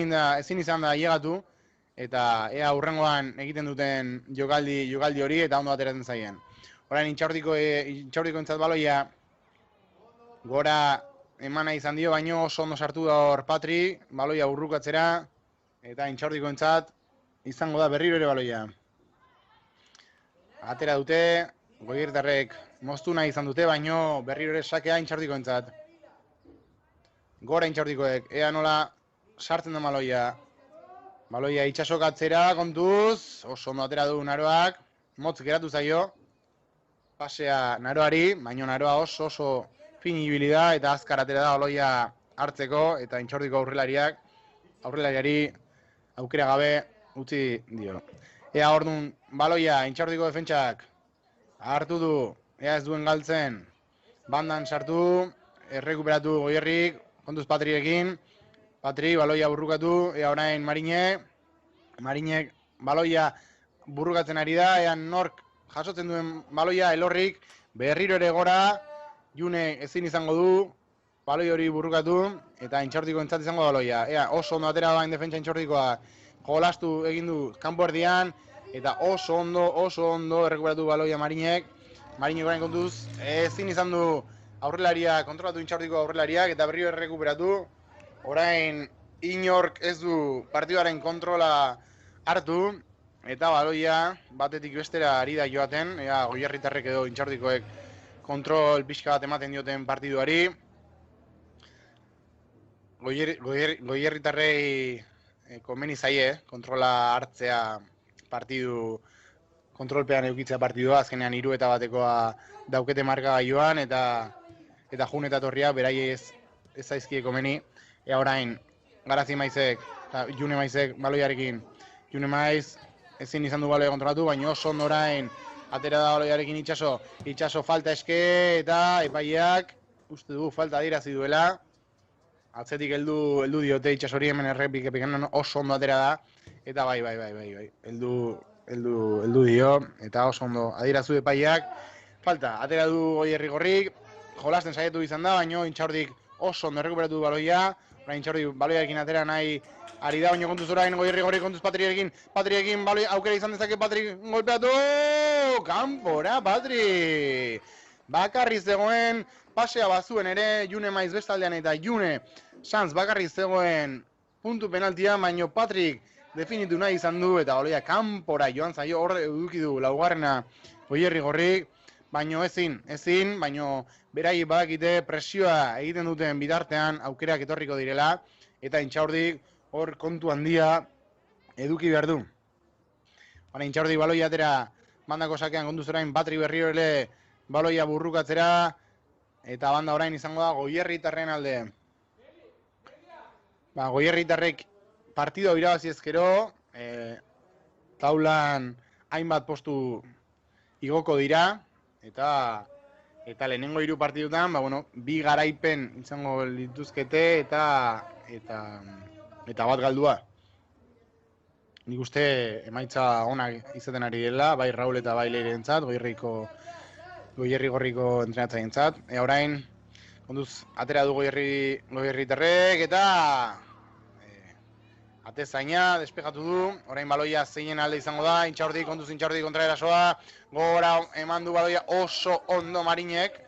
A: izan da llegatu, eta ea hurrengoan egiten duten jokaldi hori, eta ondo ateratzen zaien. Orain Intxaurdiko entzat baloia, gora emana izan dio, baino oso ondo sartu da hor Patri, baloia urrukatzera, eta Intxaurdiko entzat izango da berriro ere baloia. Atera dute, Goierritarrek moztu nahi izan dute, baino berriro ere sakea Intxaurdiko entzat. Gora Intxaurdikoek, ea nola sartzen da baloia. Baloia itxasok atzera kontuz, oso ondo atera du Naroak, motz geratu zaio, pasea Naroari, baino Naroa oso fin ibili da eta azkar atera da baloia hartzeko, eta Intxaurdiko aurrelariari aukera gabe utzi dio. Ea orduan baloia Intxaurdiko defentsak hartu du, ea ez duen galtzen, bandan sartu, errekuperatu Goierrik, kontuz Patriekin, Patri baloia burrukatu, ea orain Marinek baloia burrukatzen ari da, ea nork jasotzen duen baloia Elorrik, berriro ere gora, June ezin izango du, baloi hori burrukatu, eta Intxaurdiko entzat izango baloia. Ea oso ondo atera bain defentsa Intxaurdikoa, jolastu egin du kanpo erdian, eta oso ondo errekuperatu baloia Marinek orain kontuz, ezin izan du aurrelaria, kontrolatu Intxaurdiko aurrelariak, eta berriro errekuperatu, orain inork ez du partiduaren kontrola hartu, eta baloia batetik bestera ari da joaten, ea Goierritarrek edo Intxaurdikoek kontrol pixka bat ematen dioten partiduari. Goierritarrei komeni zaie kontrola hartzea partidu, kontrolpean eukitzea partidua, azkenean 3-1 daukete markagailuan, eta jun eta torriak beraiei ez zaizkie komeni. Ea orain, Garazi Maizek, eta June Maizek baloiarekin, June Maiz ezin izan du baloia kontrolatu, baina oso ondo orain atera da baloiarekin itxaso falta eske, eta epaileak uste du falta adierazi duela, atzetik heldu diote itxasori hemen errepikepekan oso ondo atera da, eta bai, heldu dio, eta oso ondo adierazu epaileak, falta, atera du Goierrigorrik, jolasten saiatu izan da, baina Intxaurdik oso ondo errekuperatu du baloia, orain Intxaurdik baloiarekin atera nahi ari da, baina kontuz orain Goierrigorrik kontuz Patriekin baloi aukera izan dezake Patrik golpeatu, kanpora Patri! Bakarri zegoen, pasea bazuen ere, June Maiz bestaldean eta June Sanz bakarri zegoen puntu penaltia, baina Patrik definitu nahi izan du, eta baloia kanpora joan zaio, hor eduki du laugarrena Goierrigorrik, baino ezin, baino berai badakite presioa egiten duten bitartean aukerak etorriko direla, eta Intxaurdik hor kontu handia eduki behar du. Intxaurdik baloia atera bandako sakean kontuz orain Patri berriro ere baloia burrukatzera, eta banda orain izango da Goierritarren alde. Goierritarrek partidua irabazi ezkero, taulan hainbat postu igoko dira, eta lehenengo 3 partidutan, bi garaipen izango lituzkete eta bat galdua. Nik uste emaitza onak izaten ari dela, bai Raul eta bai Leirentzat, Goierrigorriko entrenatzaileentzat. Orain, kontuz, atera du Goierritarrek eta atezaina despejatu du. Orain baloia zeinen alde izango da, Intxaurdik kontra erasoa, gora eman du baloia oso ondo Marinek,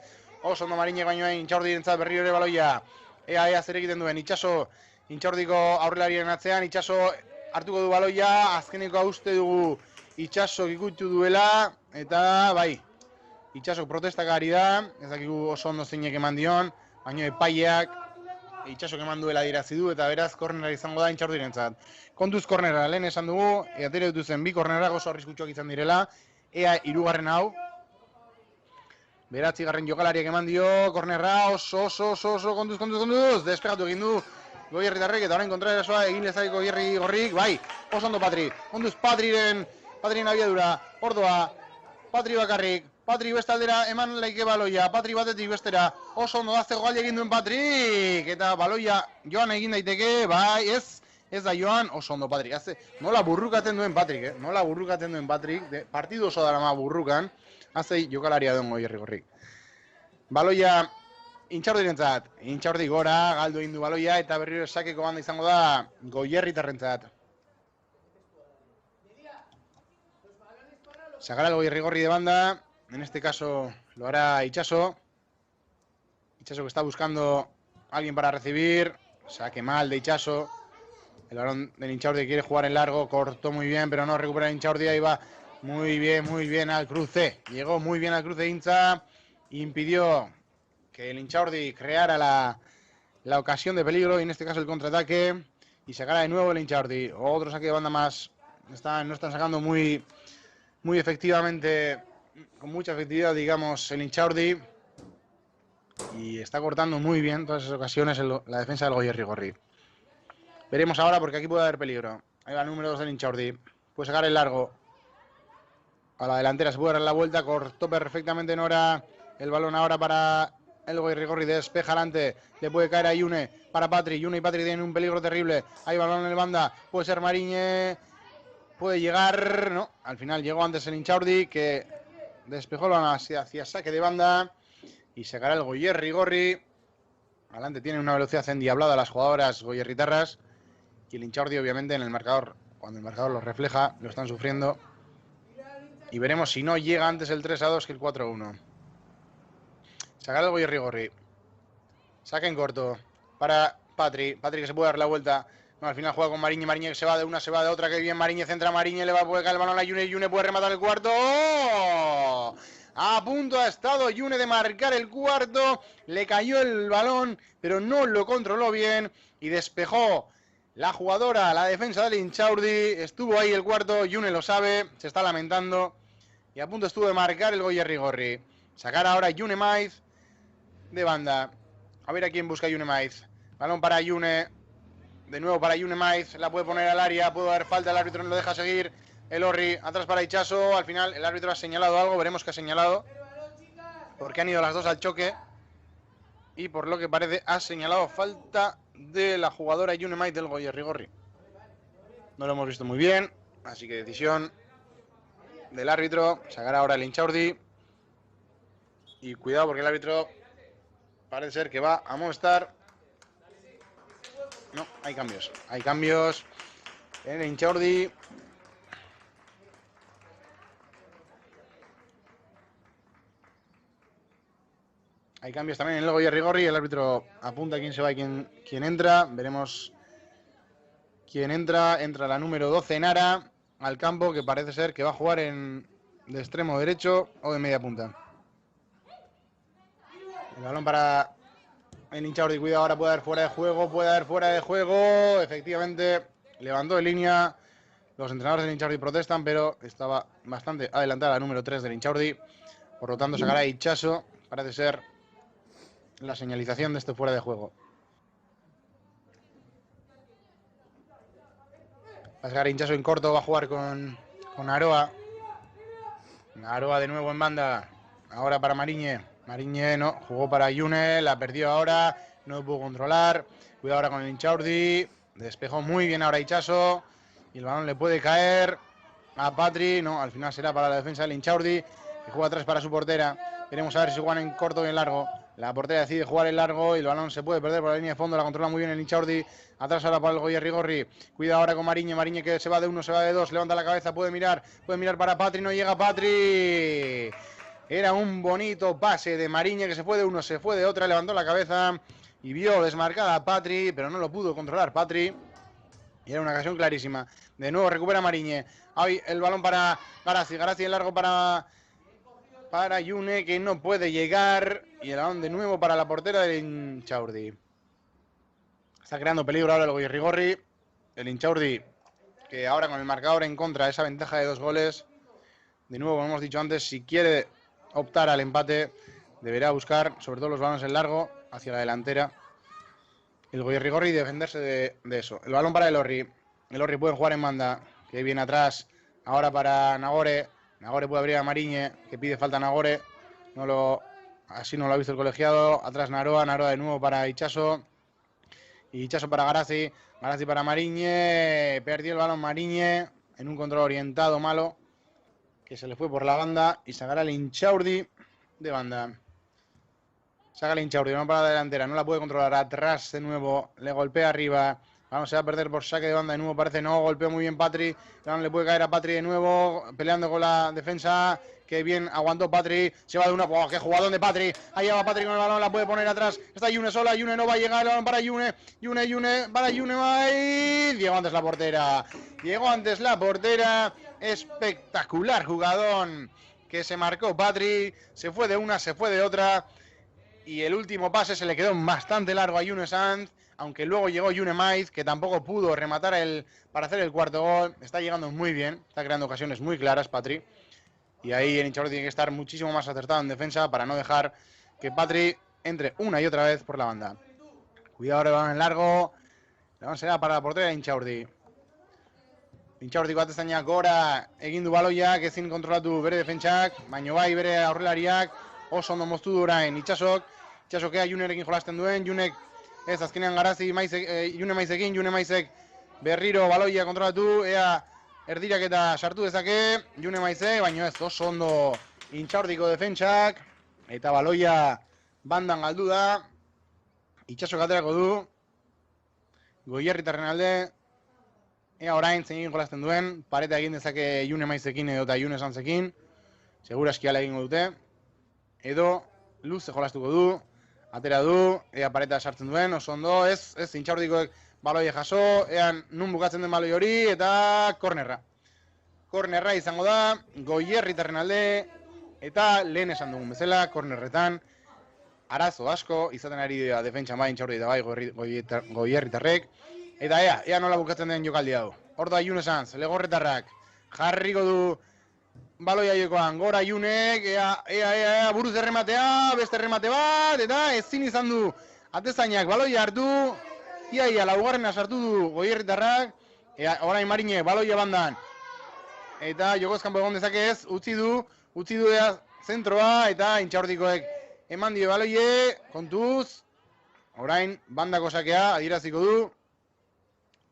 A: baino Intxaurdirentzat berriro ere baloia, ea zer egiten duen, itxaso Intxaurdiko aurrelarien atzean, itxaso hartuko du baloia, azkeneko uste dugu itxasok ikutu duela, eta bai, itxasok protestak ari da, ez dakigu oso ondo zeinek eman dion, baina epaileak itxaso keman duela dirazi du, eta beraz kornera izango da Intxaurdirentzat. Kontuz kornera, lehen esan dugu, atera dituzen bi kornerak oso arriskutsuak izan direla, ea hirugarren hau. Beratzigarren jokalariak eman dio, kornerra oso, kontuz, despegatu egin du Goierritarrek, eta orain kontra erasoa egin lezaik Goierrigorrik, bai, oso ondo Patri, kontuz Patriren abiadura, ordoa, Patri bakarrik, Patri bestaldera eman laike baloia, Patri batetik bestera, oso ondo dazte goaldi egin duen Patrik, eta baloia joan egin daiteke, bai, ez da joan, oso ondo Patrik, nola burrukaten duen Patrik, partidu oso dara ma burrukan, azei jokalaria duen Goierrigorrik. Baloia Intxaurdirentzat, Intxaurdi gora, galdu egin du baloia, eta berriro sakeko banda izango da Goierritarrentzat. Sacará el Goierrigorri de banda, en este caso lo hará Itxaso. Itxaso que está buscando a alguien para recibir, saque mal de Itxaso. El balón del Intxaurdi quiere jugar en largo, cortó muy bien, pero no recupera Intxaurdi, ahí va muy bien al cruce. Llegó muy bien al cruce Intza, impidió que el Intxaurdi creara la ocasión de peligro, y en este caso el contraataque, y sacará de nuevo el Intxaurdi. Otro saque de banda más, no están sacando muy efectivamente, con mucha efectividad, digamos, el Intxaurdi, y está cortando muy bien todas esas ocasiones la defensa del Goierrigorri. Veremos ahora, porque aquí puede haber peligro. Ahí va el número 2 del Intxaurdi, puede sacar el largo a la delantera, se puede dar la vuelta, cortó perfectamente Nora el balón ahora para el Goierrigorri, despeja adelante, le puede caer a Yune para Patri, Yune y Patri tienen un peligro terrible, hay balón en el banda, puede ser Mariñe, puede llegar, no, al final llegó antes el Intxaurdi, que despejó hacia saque de banda, y sacará el Goierrigorri. Adelante tienen una velocidad endiablada las jugadoras goierritarras, y el Intxaurdi obviamente en el marcador, cuando el marcador lo refleja, lo están sufriendo, y veremos si no llega antes el 3-2 que el 4-1. Sacará el Goierrigorri, saque en corto para Patri que se puede dar la vuelta. No, al final juega con Mariñe, Mariñe que se va de una, se va de otra, que bien Mariñe, centra Mariñe, le va a poder caer el balón a Yune, Yune puede rematar el cuarto. ¡Oh! A punto ha estado Yune de marcar el cuarto, le cayó el balón, pero no lo controló bien, y despejó la jugadora, la defensa del Intxaurdi, estuvo ahí el cuarto, Yune lo sabe, se está lamentando, y a punto estuvo de marcar el Goierrigorri. Sacar ahora Yune Maiz de banda, a ver a quién busca Yune Maiz, balón para Yune. De nuevo para Yune Maiz, la puede poner al área, puede dar falta, el árbitro no lo deja seguir. El Orri, atrás para Itxaso, al final el árbitro ha señalado algo, veremos qué ha señalado. Porque han ido las dos al choque. Y por lo que parece ha señalado falta de la jugadora Yune Maiz del Goierrigorri. No lo hemos visto muy bien, así que decisión del árbitro, sacará ahora el Intxaurdi. Y cuidado porque el árbitro parece ser que va a amonestar. No, hay cambios en el Intxaurdi. Hay cambios también en el Goierrigorri, el árbitro apunta a quién se va y quién entra. Veremos quién entra. Entra la número 12, Nara, al campo, que parece ser que va a jugar de extremo derecho o de media punta. El balón para el Intxaurdi, cuidado, ahora puede haber fuera de juego, efectivamente levantó de línea, los entrenadores del Intxaurdi protestan, pero estaba bastante adelantada la número 3 del Intxaurdi, por lo tanto sacará Itxaso, parece ser la señalización de este fuera de juego. Va a sacar Itxaso en corto, va a jugar con Aroa. Aroa de nuevo en banda, ahora para Mariñe. Mariñe no, jugó para Yune, la perdió ahora, no pudo controlar. Cuidado ahora con el Intxaurdi, despejó muy bien ahora Itxaso, y el balón le puede caer a Patri, no, al final será para la defensa del Intxaurdi, que juega atrás para su portera. Veremos a ver si juegan en corto o en largo. La portera decide jugar en largo y el balón se puede perder por la línea de fondo, la controla muy bien el Intxaurdi. Atrás ahora para el Goierrigorri, cuidado ahora con Mariñe, Mariñe que se va de uno, se va de dos, levanta la cabeza, puede mirar para Patri, no llega Patri. Era un bonito pase de Mariñe que se fue de uno, se fue de otra, levantó la cabeza y vio desmarcada a Patri, pero no lo pudo controlar Patri. Y era una ocasión clarísima. De nuevo recupera Mariñe. Ahí el balón para Garazi, Garazi en largo para Yune, que no puede llegar. Y el balón de nuevo para la portera del Intxaurdi. Está creando peligro ahora el Goierrigorri. El Inchaurdi, que ahora con el marcador en contra, esa ventaja de 2 goles. De nuevo, como hemos dicho antes, si quiere optar al empate, deberá buscar, sobre todo los balones en largo, hacia la delantera. El Goierrigorri defenderse de eso. El balón para el Orri. El Orri puede jugar en banda, que viene atrás. Ahora para Nagore. Nagore puede abrir a Mariñe, que pide falta a Nagore. Así no lo ha visto el colegiado. Atrás Naroa. Naroa de nuevo para Itxaso. Y Itxaso para Garazi. Garazi para Mariñe. Perdió el balón Mariñe en un control orientado malo, que se le fue por la banda. Y sacará el Inchaurdi de banda. Saca el Inchaurdi, va para la delantera, no la puede controlar. Atrás de nuevo, le golpea arriba. Vamos, se va a perder por saque de banda de nuevo, parece no. Golpea muy bien Patri. Le puede caer a Patri de nuevo, peleando con la defensa. Que bien aguantó Patri. Se va de una. ¡Oh, qué jugadón de Patri! Ahí va Patri con el balón, la puede poner atrás. Está Yune sola, Yune no va a llegar. El balón para Yune. Yune, para Yune. Llegó antes la portera. Llegó antes la portera. Espectacular jugadón que se marcó Patri. Se fue de una, se fue de otra. Y el último pase se le quedó bastante largo a Yune Sanz, aunque luego llegó Yune Maiz, que tampoco pudo rematar para hacer el cuarto gol. Está llegando muy bien, está creando ocasiones muy claras Patri. Y ahí el Inchaurdi tiene que estar muchísimo más acertado en defensa para no dejar que Patri entre una y otra vez por la banda. Cuidado ahora, balón en largo. La van será para la portería de Inchaurdi. Inchaurdi bat ezainak gora egin du baloia, que ezin kontrolatu bere defentsak, baino bai bere aurrelariak, oso ondo moztu du orain Itxasokea Junerekin jolasten duen, Junek ez azkenean Garazi June Maizekin, June Maizek berriro baloia kontrolatu, ea erdirak eta sartu dezake, June Maizek, baino ez oso ondo Intxaurdiko defentsak, eta baloia bandan galdu da, Itxasok aterako du, Goierritarren alde, ea orain zein jolasten duen, pareta egin dezake June Maizekin edo eta June Sanzekin, seguraski ala egingo dute, edo luze jolastuko du, atera du, ea pareta sartzen duen, oso ondo, ez Intxaurdikoek baloia jaso, ean nun bukatzen den baloi hori, eta kornerra. Kornerra izango da, Goierritarren alde, eta lehen esan dugun bezala, kornerretan, arazo asko, izaten ari dira defentsan bai Intxaurdi eta bai Goierritarrek, eta ea nola bukatzen den jokaldi hau. Hor da June Sanz, Legorretarrak, jarriko du baloia jokoan, gora Junek, ea buruz errematea, beste erremate bat, eta ezin izan du atezainak baloia hartu, ia laugarrena sartu du Goierritarrak, orain Mariñek baloia bandan, eta jokoz kanpo egon dezakez, utzi du ea zentroa, eta Intxaurdikoek eman dio baloie, kontuz, orain bandako sakea adieraziko du,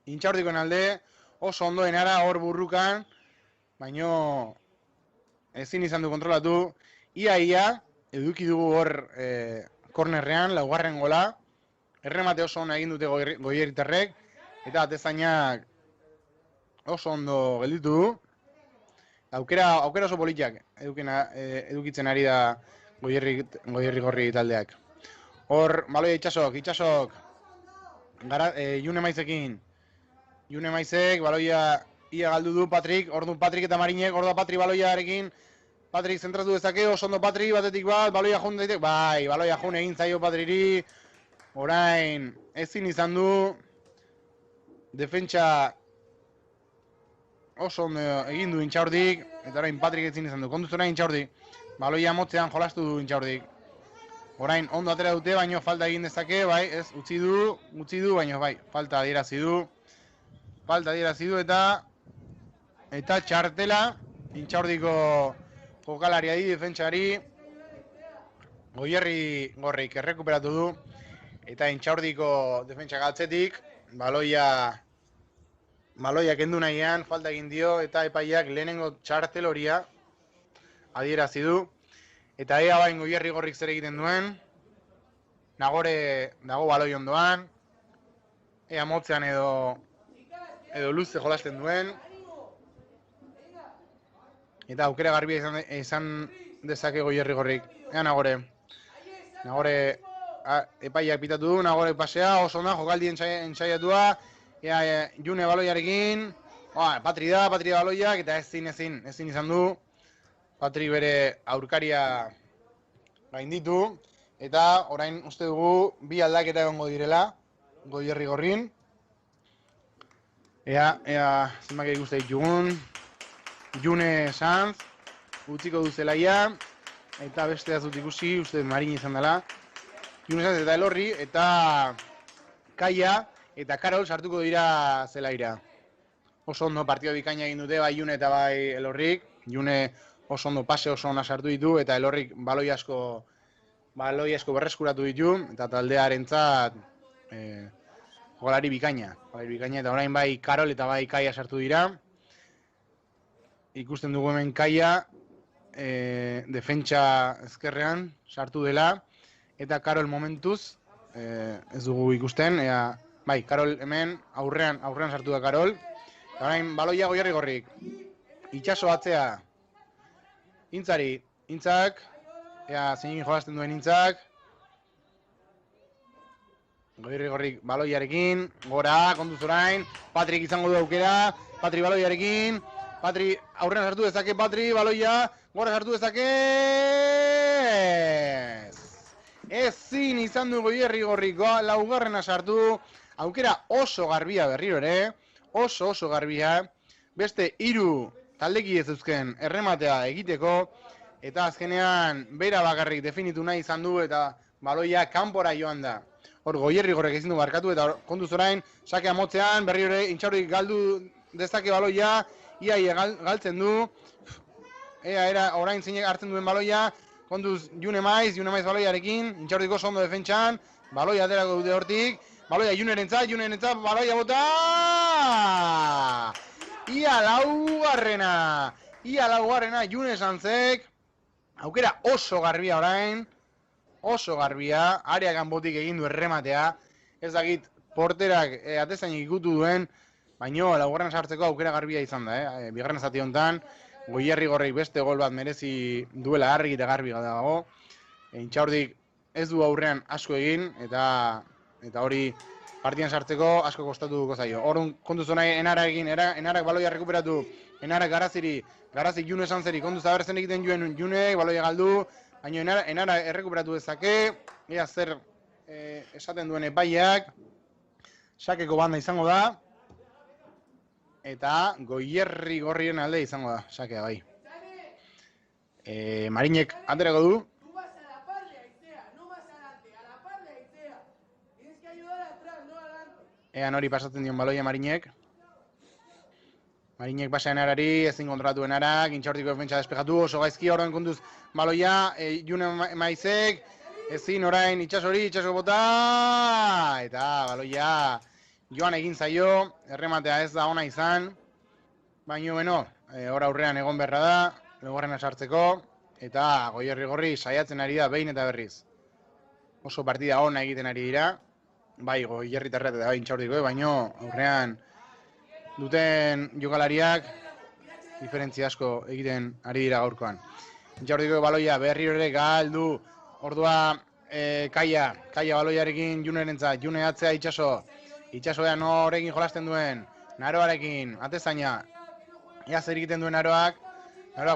A: Intxaurdikoen alde, oso ondoen ara hor burrukan, baino ezin izan du kontrolatu, ia eduki dugu hor kornerrean, laugarren gola, erremate oso ona egin dute Goierritarrek, eta atezainak oso ondo gelditu du, aukera oso politiak edukitzen ari da Goierrigorri taldeak. Hor, baloia Itxasok, June Maizekin, June Maizek, baloia ia galdu du Patrik, hor du Patrik eta Mariñek, hor da Patrik baloiarekin, Patrik zentratu dezake, oso ondo Patrik, batetik bat, baloia jun daitek, bai, baloia jun egin zaio Patriri, orain ezin izan du, defentsa oso ondo egin du Intxaurdik, eta orain Patrik ezin izan du, kontuz orain Intxaurdik, baloia motzean jolastu du Intxaurdik, orain ondo atera dute, baino falta egin dezake, bai, ez, utzi du, baino bai, falta adierazi du, eta txartela, Intxaurdiko jokalariari, defentsari, Goierrigorrik errekuperatu du, eta Intxaurdiko defentsak atzetik, baloia kendu nahian, falta egin dio, eta epaiak lehenengo txartel horia adierazi du, eta ea bain Goierrigorrik zer egiten duen, Nagore dago baloi ondoan, ea motzean edo luze jolasten duen, eta aukera garbia izan dezake Goierrigorrik. Ea Nagore epaiak pitatu du, Nagore pasea, oso da, jokaldi entsaiatua, ea June baloiarekin, Patri da baloiak, eta ezin izan du, Patri bere aurkaria gainditu, eta orain uste dugu bi aldaketa egongo direla, Goierri gorrin. Ea zenbak ikuste ditugun. June Sanz, utziko du zelaia, eta beste dut ikusi, uste Marin izan dela. June Sanz eta Elorri, eta Kaia eta Karol sartuko dira zelaira. Oso ondo partida bikaina egin dute, bai June eta bai Elorrik. June oso ondo pase oso ona sartu ditu, eta Elorrik baloi asko berreskuratu ditu, eta taldearentzat golari bikaina, eta orain bai Karol eta bai Kaia sartu dira. Ikusten dugu hemen Kaia defentsa ezkerrean sartu dela, eta Karol momentuz ez dugu ikusten, bai, Karol hemen aurrean sartu da Karol. Eta orain baloia Goierri gorrik. Itxaso atzea. Intzak, zein jolasten duen Intzak. Goierri gorrik baloiarekin, gora, kontuz orain, Patrik izango du aukera, Patri baloiarekin, Patri aurrean sartu dezake, Patri baloia, gora sartu dezake! Ezin izan du Goierri gorrik laugarrena sartu, aukera oso garbia berriro ere, oso garbia, beste 3 taldeki ez euzken errematea egiteko, eta azkenean bera bakarrik definitu nahi izan du eta baloia kanpora joan da. Hor Goierri gorrek ezin du barkatu eta kontuz orain, sakea motzean, berriro ere Intxaurrik galdu dezake baloia, ia galtzen du, orain zeinek hartzen duen baloia, kontuz June Maiz baloiarekin, Intxaurrik oso ondo defentsan, baloia aterako dute hortik, baloia Junerentzat, baloia bota! Ia laugarrena June Sanzek, aukera oso garbia orain, areakan botik egin du errematea, ez dakit porterak atezainik ikutu duen, baino laugarren sartzeko aukera garbia izan da, bigarren zati honetan, Goierri gorrik beste gol bat merezi duela argi eta garbi dago, Intxaurdik ez du aurrean asko egin, eta hori partidan sartzeko asko kostatuko zaio. Orduan kontuz nahi Enarak baloia rekuperatu, Enarak Garazi June Sanzeri kontuz abertzen egiten joen Junek, baloia galdu, baina Enara errekuperatu dezake, ea zer esaten duen epaiak, sakeko banda izango da, eta Goierri gorrien alde izango da, sakea bai. Marinek aterako du. Ean hori pasatzen dion baloia Marinek. Marinek pasa Enarari, ezin kontrolatu Enarak, Intxaurtiko defentsa despejatu, oso gaizki horren kontuz baloia, June Maizek, ezin orain itxaso bota, eta baloia joan egin zaio, errematea ez da ona izan, baino beno, hor aurrean egon berra da, laugarrena sartzeko, eta Goierri gorri saiatzen ari da behin eta berriz. Oso partida ona egiten ari dira, bai Goierri terret eta bai Intxaurtiko, baino aurrean duten jokalariak diferentzia asko egiten ari dira gaurkoan. Intxaurtiko baloia berriro ere galdu, ordua Kaia baloiarekin Junerentzat, June atzea Itxasoa norekin jolasten duen, Naroarekin, atezaina, ea zer egiten duen Naroak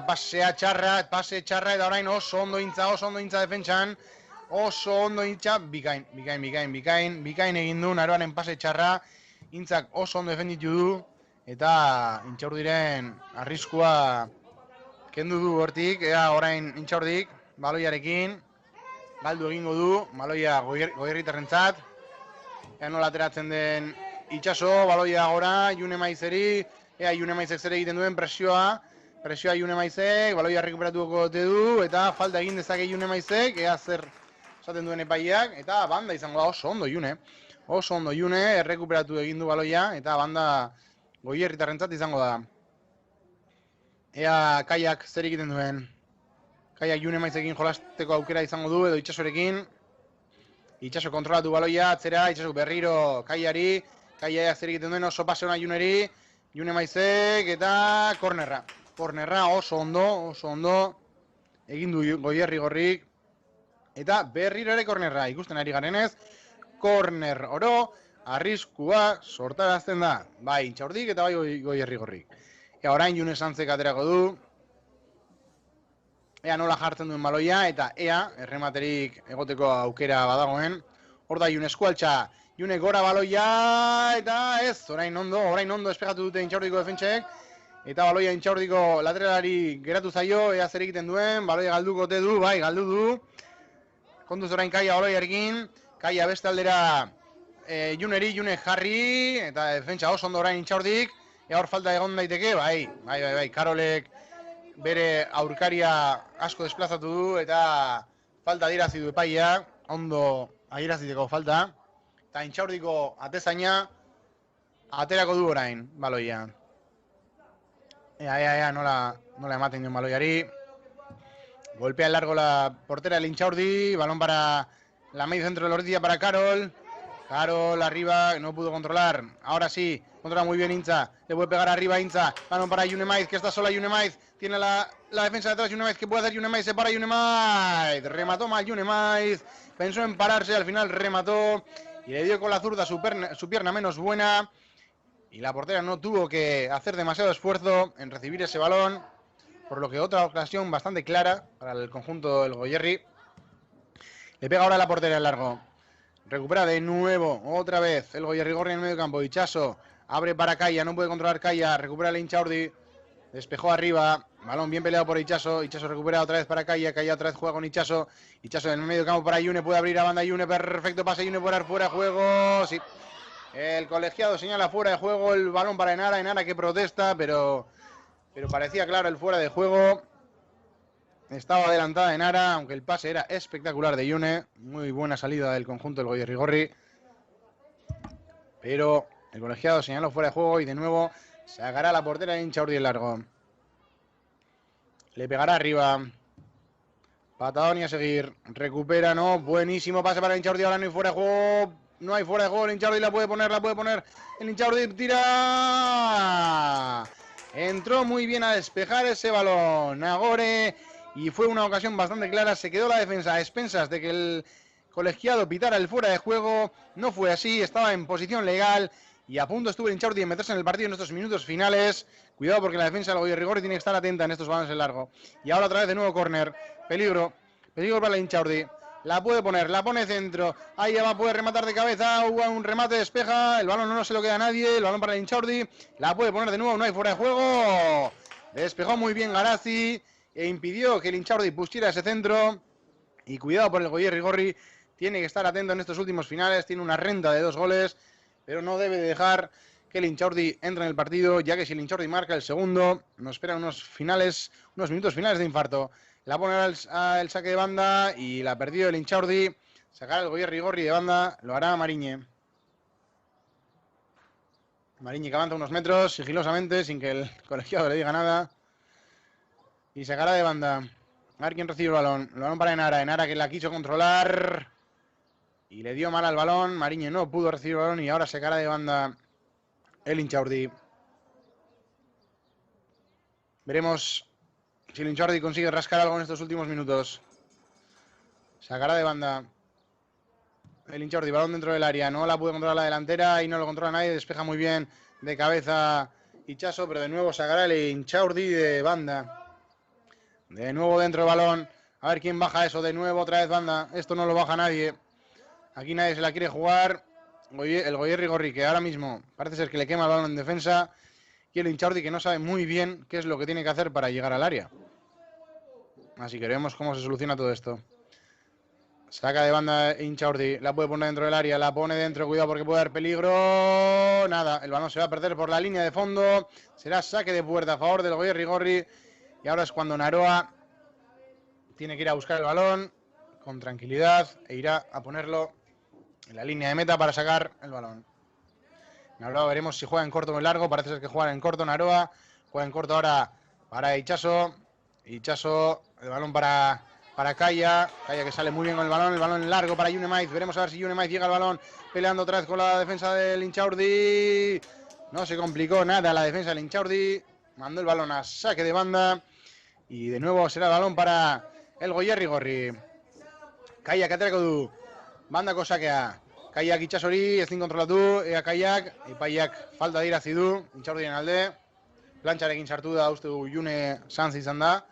A: pase txarra, eta orain oso ondo intza defentsan, oso ondo intza, bikain egin du Naroaren pase txarra, Intzak oso ondo defenditu du, eta Intxaurdiren arriskua kendu du hortik, ea orain Intxaurdik, baloiarekin, galdu egingo du, baloia Goierritarrentzat, ea nola ateratzen den Itxaso, baloia gora, June Maizeri, ea June Maizek zer egiten duen presioa June Maizek, baloia rekuperatuko du, eta falta egin dezake June Maizek, ea zer esaten duen epaiak, eta banda izango da oso ondo June, errekuperatu egin du baloia, eta banda Goierritarrentzat izango da. Ea Kaiak zer egiten duen, Kaiak June Maizekin jolasteko aukera izango du, edo Itxasorekin, Itxaso kontrolatu baloia, atzera, Itxaso berriro Kaiari, Kaia zer egiten duen oso pase hona Juneri, June Maizek eta kornerra oso ondo egin du Goierri gorrik, eta berriro ere kornerra, ikusten ari garenez, korner oro, arriskua sortarazten da, bai Intxaurdik eta bai Goierri gorrik. Ea orain June Sanzek aterako du, ea nola jartzen duen baloia, eta ea errematerik egoteko aukera badagoen, hor da June eskualtza, June gora baloia, eta ez, orain ondo espegatu dute Intxaurdiko defentsek. Eta baloia Intxaurdiko lateralari geratu zaio, ea zer egiten duen, baloia galduko ote du, bai, galdu du. Kontuz orain Kaia baloiarekin, Kaia beste aldera June jarri, eta defentsa oso ondo orain Intxaurdik. Ea hor falta egon daiteke, bai, Karolek bere aurkaria asko desplazatu du, eta falta adierazi du epaia, ondo adieraziteko falta. Eta Intxaurdiko atezaina aterako du orain, baloia. Ea, nola ematen dion baloiari. Golpea largo la portera del Intxaurdi, balón para la medio centro de la orilla para Karol. Karol arriba, no pudo controlar. Ahora sí, controla muy bien Intza. Le puede pegar arriba Intza. Balón para June Maiz, que está sola June Maiz. Tiene la defensa detrás June Maiz. ¿Qué puede hacer June Maiz? Se para June Maiz. Remató mal June Maiz. Pensó en pararse, al final remató. Y le dio con la zurda su pierna menos buena. Y la portera no tuvo que hacer demasiado esfuerzo en recibir ese balón. Por lo que otra ocasión bastante clara para el conjunto del Goierri. Le pega ahora la portera en largo. Recupera de nuevo, otra vez, el Goierrigorri en el medio campo. Itxaso abre para Kaia, no puede controlar Kaia. Recupera el Intxaurdi. Despejó arriba. Balón bien peleado por Itxaso. Itxaso recupera otra vez para Kaia. Kaia otra vez juega con Itxaso. Itxaso en el medio campo para June. Puede abrir a banda June. Perfecto pase June por fuera de juego. Sí. El colegiado señala fuera de juego el balón para Enara. Enara que protesta, pero parecía claro el fuera de juego. Estaba adelantada Enara, aunque el pase era espectacular de June. Muy buena salida del conjunto del Goierrigorri. Pero el colegiado señaló fuera de juego y de nuevo sacará la portera de Intxaurdi en largo. Le pegará arriba. Patadón y a seguir. Recupera, no. Buenísimo pase para Intxaurdi. Ahora no hay fuera de juego. No hay fuera de juego. El Intxaurdi la puede poner. El Intxaurdi tira. Entró muy bien a despejar ese balón Nagore. Y fue una ocasión bastante clara. Se quedó la defensa a expensas de que el colegiado pitara el fuera de juego. No fue así. Estaba en posición legal. Y a punto estuvo el Intxaurdi de meterse en el partido en estos minutos finales. Cuidado porque la defensa del Goierrigorri tiene que estar atenta en estos balones en largo. Y ahora otra vez de nuevo córner. Peligro para el Intxaurdi. La puede poner, la pone centro. Ahí va, puede rematar de cabeza. Hubo un remate, despeja. El balón no se lo queda a nadie. El balón para el Intxaurdi. La puede poner de nuevo, no hay fuera de juego. Despejó muy bien Garazi. E impidió que el Intxaurdi pusiera ese centro. Y cuidado por el Goierrigorri. Tiene que estar atento en estos últimos finales. Tiene una renta de 2 goles. Pero no debe dejar que el Intxaurdi entre en el partido. Ya que si el Intxaurdi marca el segundo, nos esperan unos minutos finales de infarto. La pone al saque de banda y la perdió el Intxaurdi. Sacará el Goierrigorri de banda. Lo hará Mariñe. Mariñe que avanza unos metros sigilosamente sin que el colegiado le diga nada. Y sacará de banda. A ver quién recibe el balón. El balón para Enara. Enara que la quiso controlar. Y le dio mal al balón. Mariñe no pudo recibir el balón y ahora sacará de banda el Intxaurdi. Veremos si el Intxaurdi consigue rascar algo en estos últimos minutos. Sacará de banda el Intxaurdi, balón dentro del área. No la puede controlar la delantera y no lo controla nadie. Despeja muy bien de cabeza Itxaso, pero de nuevo sacará el Intxaurdi de banda. De nuevo dentro del balón. A ver quién baja eso. De nuevo otra vez banda. Esto no lo baja nadie. Aquí nadie se la quiere jugar. El Goierrigorri que ahora mismo parece ser que le quema el balón en defensa. Y el Intxaurdi que no sabe muy bien qué es lo que tiene que hacer para llegar al área. Así que veremos cómo se soluciona todo esto. Saca de banda Intxaurdi. La puede poner dentro del área. La pone dentro. Cuidado porque puede haber peligro. Nada. El balón se va a perder por la línea de fondo. Será saque de puerta a favor del Goierrigorri. Y ahora es cuando Naroa tiene que ir a buscar el balón con tranquilidad e irá a ponerlo en la línea de meta para sacar el balón. Naroa veremos si juega en corto o en largo. Parece ser que juega en corto Naroa. Juega en corto ahora para Itxaso. Itxaso, el balón para Kaia. Kaia que sale muy bien con el balón en largo para June Maiz. Veremos a ver si June Maiz llega al balón peleando otra vez con la defensa del Intxaurdi. No se complicó nada la defensa del Intxaurdi. Mandó el balón a saque de banda. Y de nuevo será el balón para el Goierrigorri. Kaiak aterako du. Bandako sakea. Kaiak Itxasori, ezin kontrolatu. Ea Kaiak, epaiak falta dirazi du. Intxaurdien alde. Plantxarekin sartu da, uste du June Sanz izan da.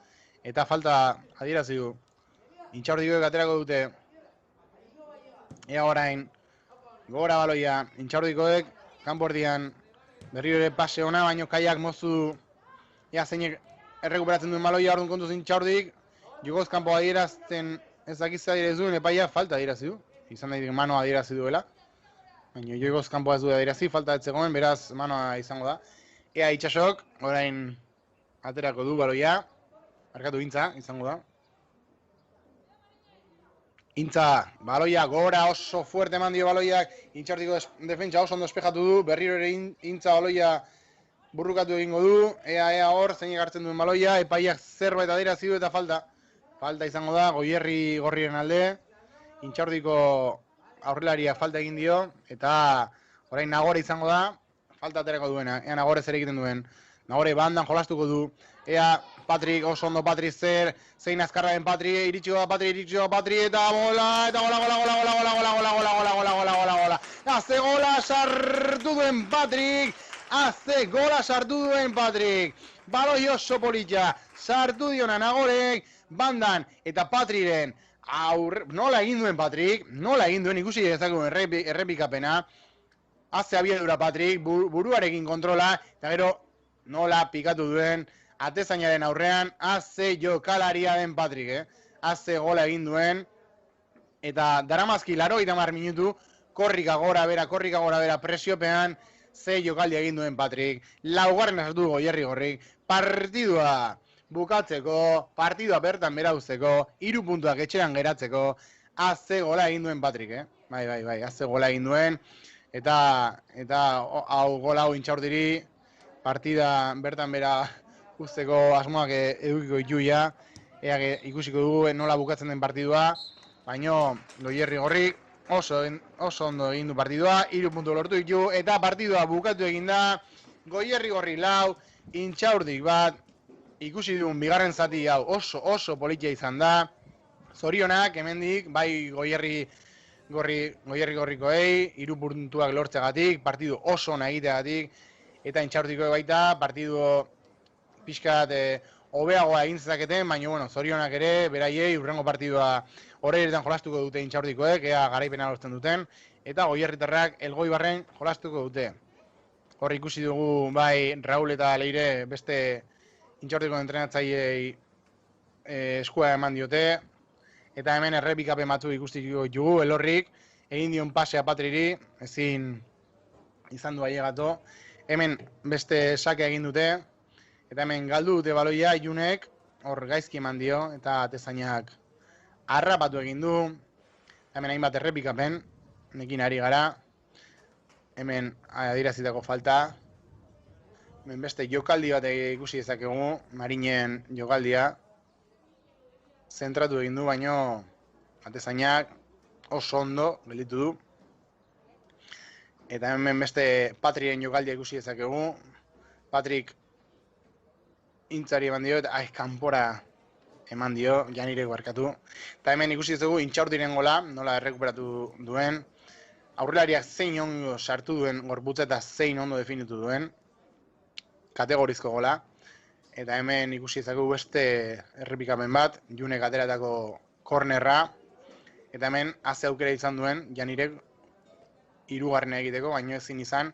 A: Eta falta adierazi du. Intxaurdikoek aterako dute. Ea orain. Gora baloia, Intxaurdikoek, kanpordian berriro ere pase ona, baino kaiak mozu du. Ea zeinek errekuperatzen duen baloia, orduan kontuz Intxaurdik, jogoz kanpo adierazten ez dakizza adieraz duen, epaia falta adierazi du. Izan daik manoa adierazi duela. Baina jogoz kanpo ez du adierazi, falta ez zegoen, beraz manoa izango da. Ea Itxasok, orain aterako du baloia, markatu Intza, izango da. Intza, baloia, gora oso fuerte eman dio baloiak, Intxaurdiko defentsa oso ondo espejatu du, berriro ere Intza baloia burrukatu egingo du, ea hor, zeinek hartzen duen baloia, epaiak zerbait adierazi du eta falta. Falta izango da, Goierri gorriren alde, Intxaurdiko aurrelaria falta egin dio, eta orain Nagore izango da, falta aterako duena, ea Nagore zer egiten duen. Nagore bandan jolastuko du, ea Patrik, oso ondo Patrik zein azkarra den Patrik, iritsiko da Patrik, eta gola, Azte gola sartu duen Patrik, baloi oso politxa, sartu diona Nagorek, bandan, eta Patriren, nola egin duen Patrik, ikusi dezakegu errepikapena, Azte abiadura Patrik, buruarekin kontrola, eta gero nola pikatu duen, atezainaren aurrean, Azte jokalaria den Patrik, Azte gola egin duen, eta daramazki 80 minutu, korrika gora bera presiopean, ze jokaldi egin duen Patrik, laugarren sartu Goierri gorrik, partidua bukatzeko, partidua bertan bera uzteko, 3 puntuak etxeran geratzeko, Azte gola egin duen Patrik, Bai, Azte gola egin duen, eta hau gola hau Intxaurdiri, partida bertan bera uzteko asmoak edukiko dituia, ikusiko dugu nola bukatzen den partidua, baino Goierri gorrik oso ondo egin du partidua, 3 puntu lortu ditu, eta partidua bukatu egin da, Goierri gorri 4, Intxaurdik 1, ikusi dugun bigarren zati hau oso politia izan da, zorionak hemendik, bai Goierri gorrikoei, 3 puntuak lortzegatik, partidu oso ona egiteagatik, eta Intxaurdiko baita, partidu pixkat hobeagoa egin zezaketen, baina zorionak ere, beraiei, urrengo partidua horretan jolastuko dute Intxaurdikoek, ea garaipena lortzen duten, eta Goierritarrak Elgoibarren jolastuko dute. Hor ikusi dugu, bai, Raul eta Leire beste Intxaurdiko entrenatzaileei eskua eman diote, eta hemen errepikapen batzuk ikustiko ditugu, Elorrik, egin dion pasea Patriri, ezin izan du ailegatu, hemen beste sake egin dute, eta hemen galdu dute baloia, Ilunek, hor gaizki eman dio, eta atezainak harrapatu egin du, hemen hainbat errepikapen, nekin ari gara, hemen adierazitako falta, hemen beste jokaldi bat ikusi dezakegu, Marinen jokaldia, zentratu egin du, baino atezainak oso ondo gelditu du, eta hemen beste Patriren jokaldia ikusi dezakegu, Patrik Intzari eman dio, eta kanpora eman dio, Janirek barkatu. Eta hemen ikusi dugu Intxaurdiren gola, nola errekuperatu duen, aurrelariak zein ondo sartu duen gorputza eta zein ondo definitu duen, kategorizko gola. Eta hemen ikusi dugu beste errepikapen bat, Junek ateratako kornerra, eta hemen haze aukera izan duen, Janirek 3. egiteko, baino ezin izan.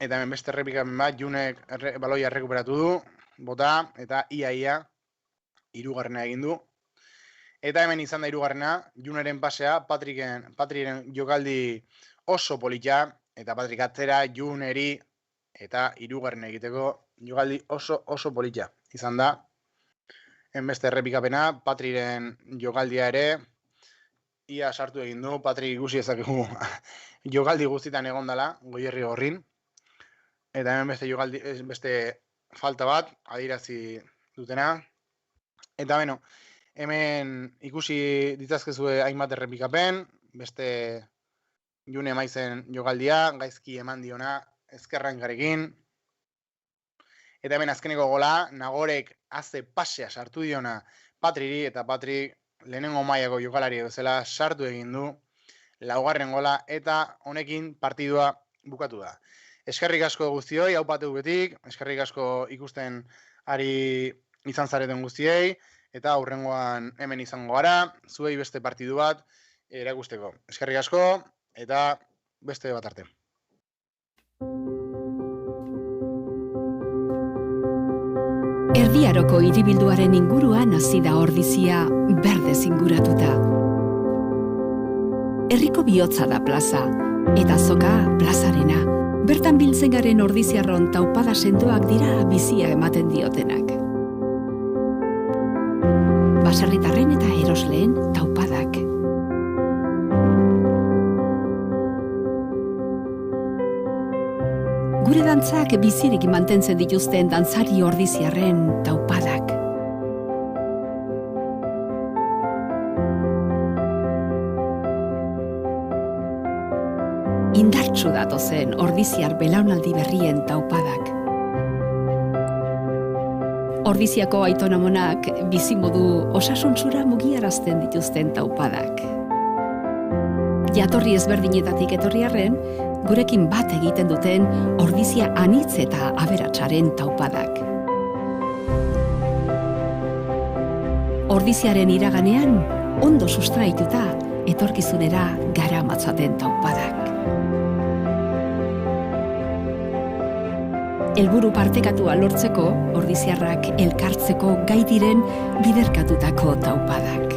A: Eta hemen beste errepikapen bat, Junek baloia errekuperatu du, bota, eta ia 3. egin du. Eta hemen izan da 3. Juneren pasea, Patriren jokaldi oso politia, eta Patrik atzera, Juneri, eta 3. egiteko jokaldi oso politia izan da. Hemen beste errepikapena, Patriren jokaldia ere, ia sartu egin du, Patrik ikusi ezakegu jokaldi guztitan egon dela, Goierri gorrin. Eta hemen beste falta bat, adierazi dutena. Eta hemen ikusi ditzazkezue hainbat errepikapen, beste June Maizen jokaldia, gaizki eman diona ezkerrankarekin. Eta hemen azkeneko gola, Nagorek haze pasea sartu diona Patriri, eta Patrik lehenengo mailako jokalari bezala sartu egin du 4. gola, eta honekin partidua bukatu da. Eskerrik asko guztioi, hau pateu betik, eskerrik asko ikusten ari izan zareten guztiei, eta aurrengoan hemen izango gara, zuei beste partidu bat erakusteko. Eskerrik asko, eta beste bat arte.
B: Erdiaroko hiribilduaren inguruan hasi da Ordizia berdez inguratuta. Herriko bihotza da plaza, eta azoka plazarena. Bertan biltzen garen ordiziarron taupada sendoak dira bizia ematen diotenak. Baserritarren eta erosleen taupadak. Gure dantzak bizirik mantentzen dituzten dantzari ordiziarren taupadak. Indartsu datozen ordiziar belaunaldi berrien taupadak. Ordiziako aitonamonak bizimodu osasuntsura mugiarazten dituzten taupadak. Jatorri ezberdinetatik etorri arren, gurekin bat egiten duten ordizia anitz eta aberatsaren taupadak. Ordiziaren iraganean, ondo sustraituta, etorkizunera garamatzaten taupadak. Helburu partekatua lortzeko, ordiziarrak elkartzeko gai diren biderkatutako taupadak.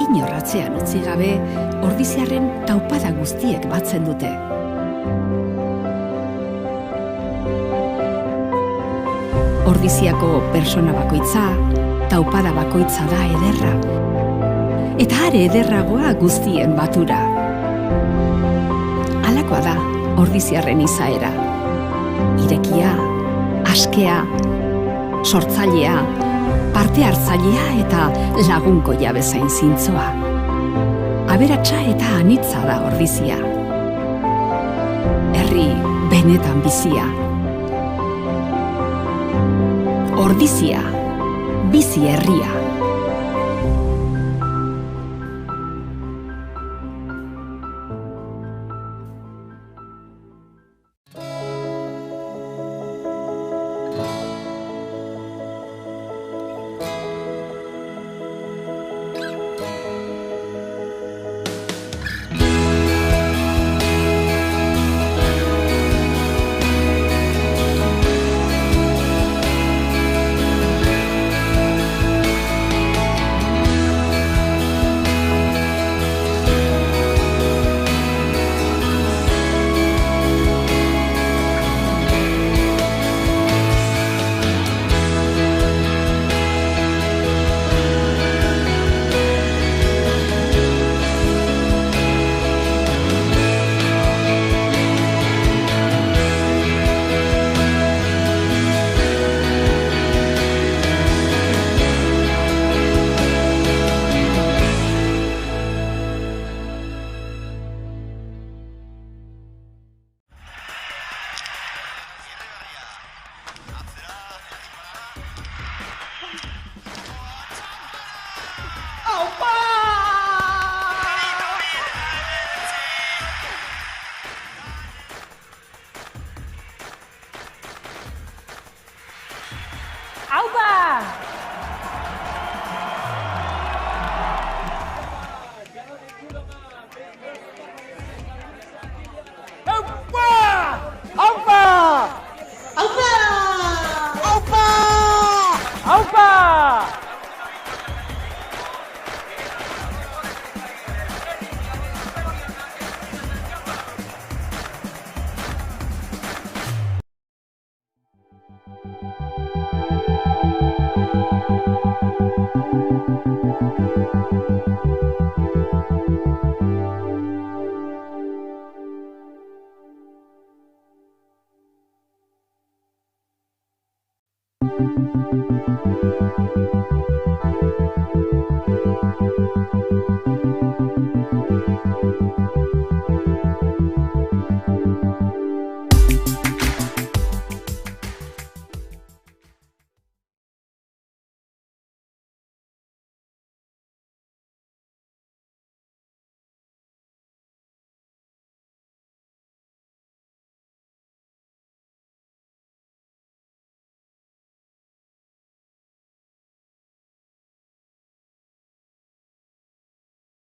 B: Inorratzean utzi gabe, ordiziarren taupada guztiek batzen dute. Ordiziako persona bakoitza, taupada bakoitza da ederra. Eta are ederragoa guztien batura. Halakoa da ordiziarren izaera. Irekia, askea, sortzailea, parte hartzailea eta lagunkoia bezain zintzoa. Aberatsa eta anitza da ordizia. Herri benetan bizia. Ordizia, bizi herria.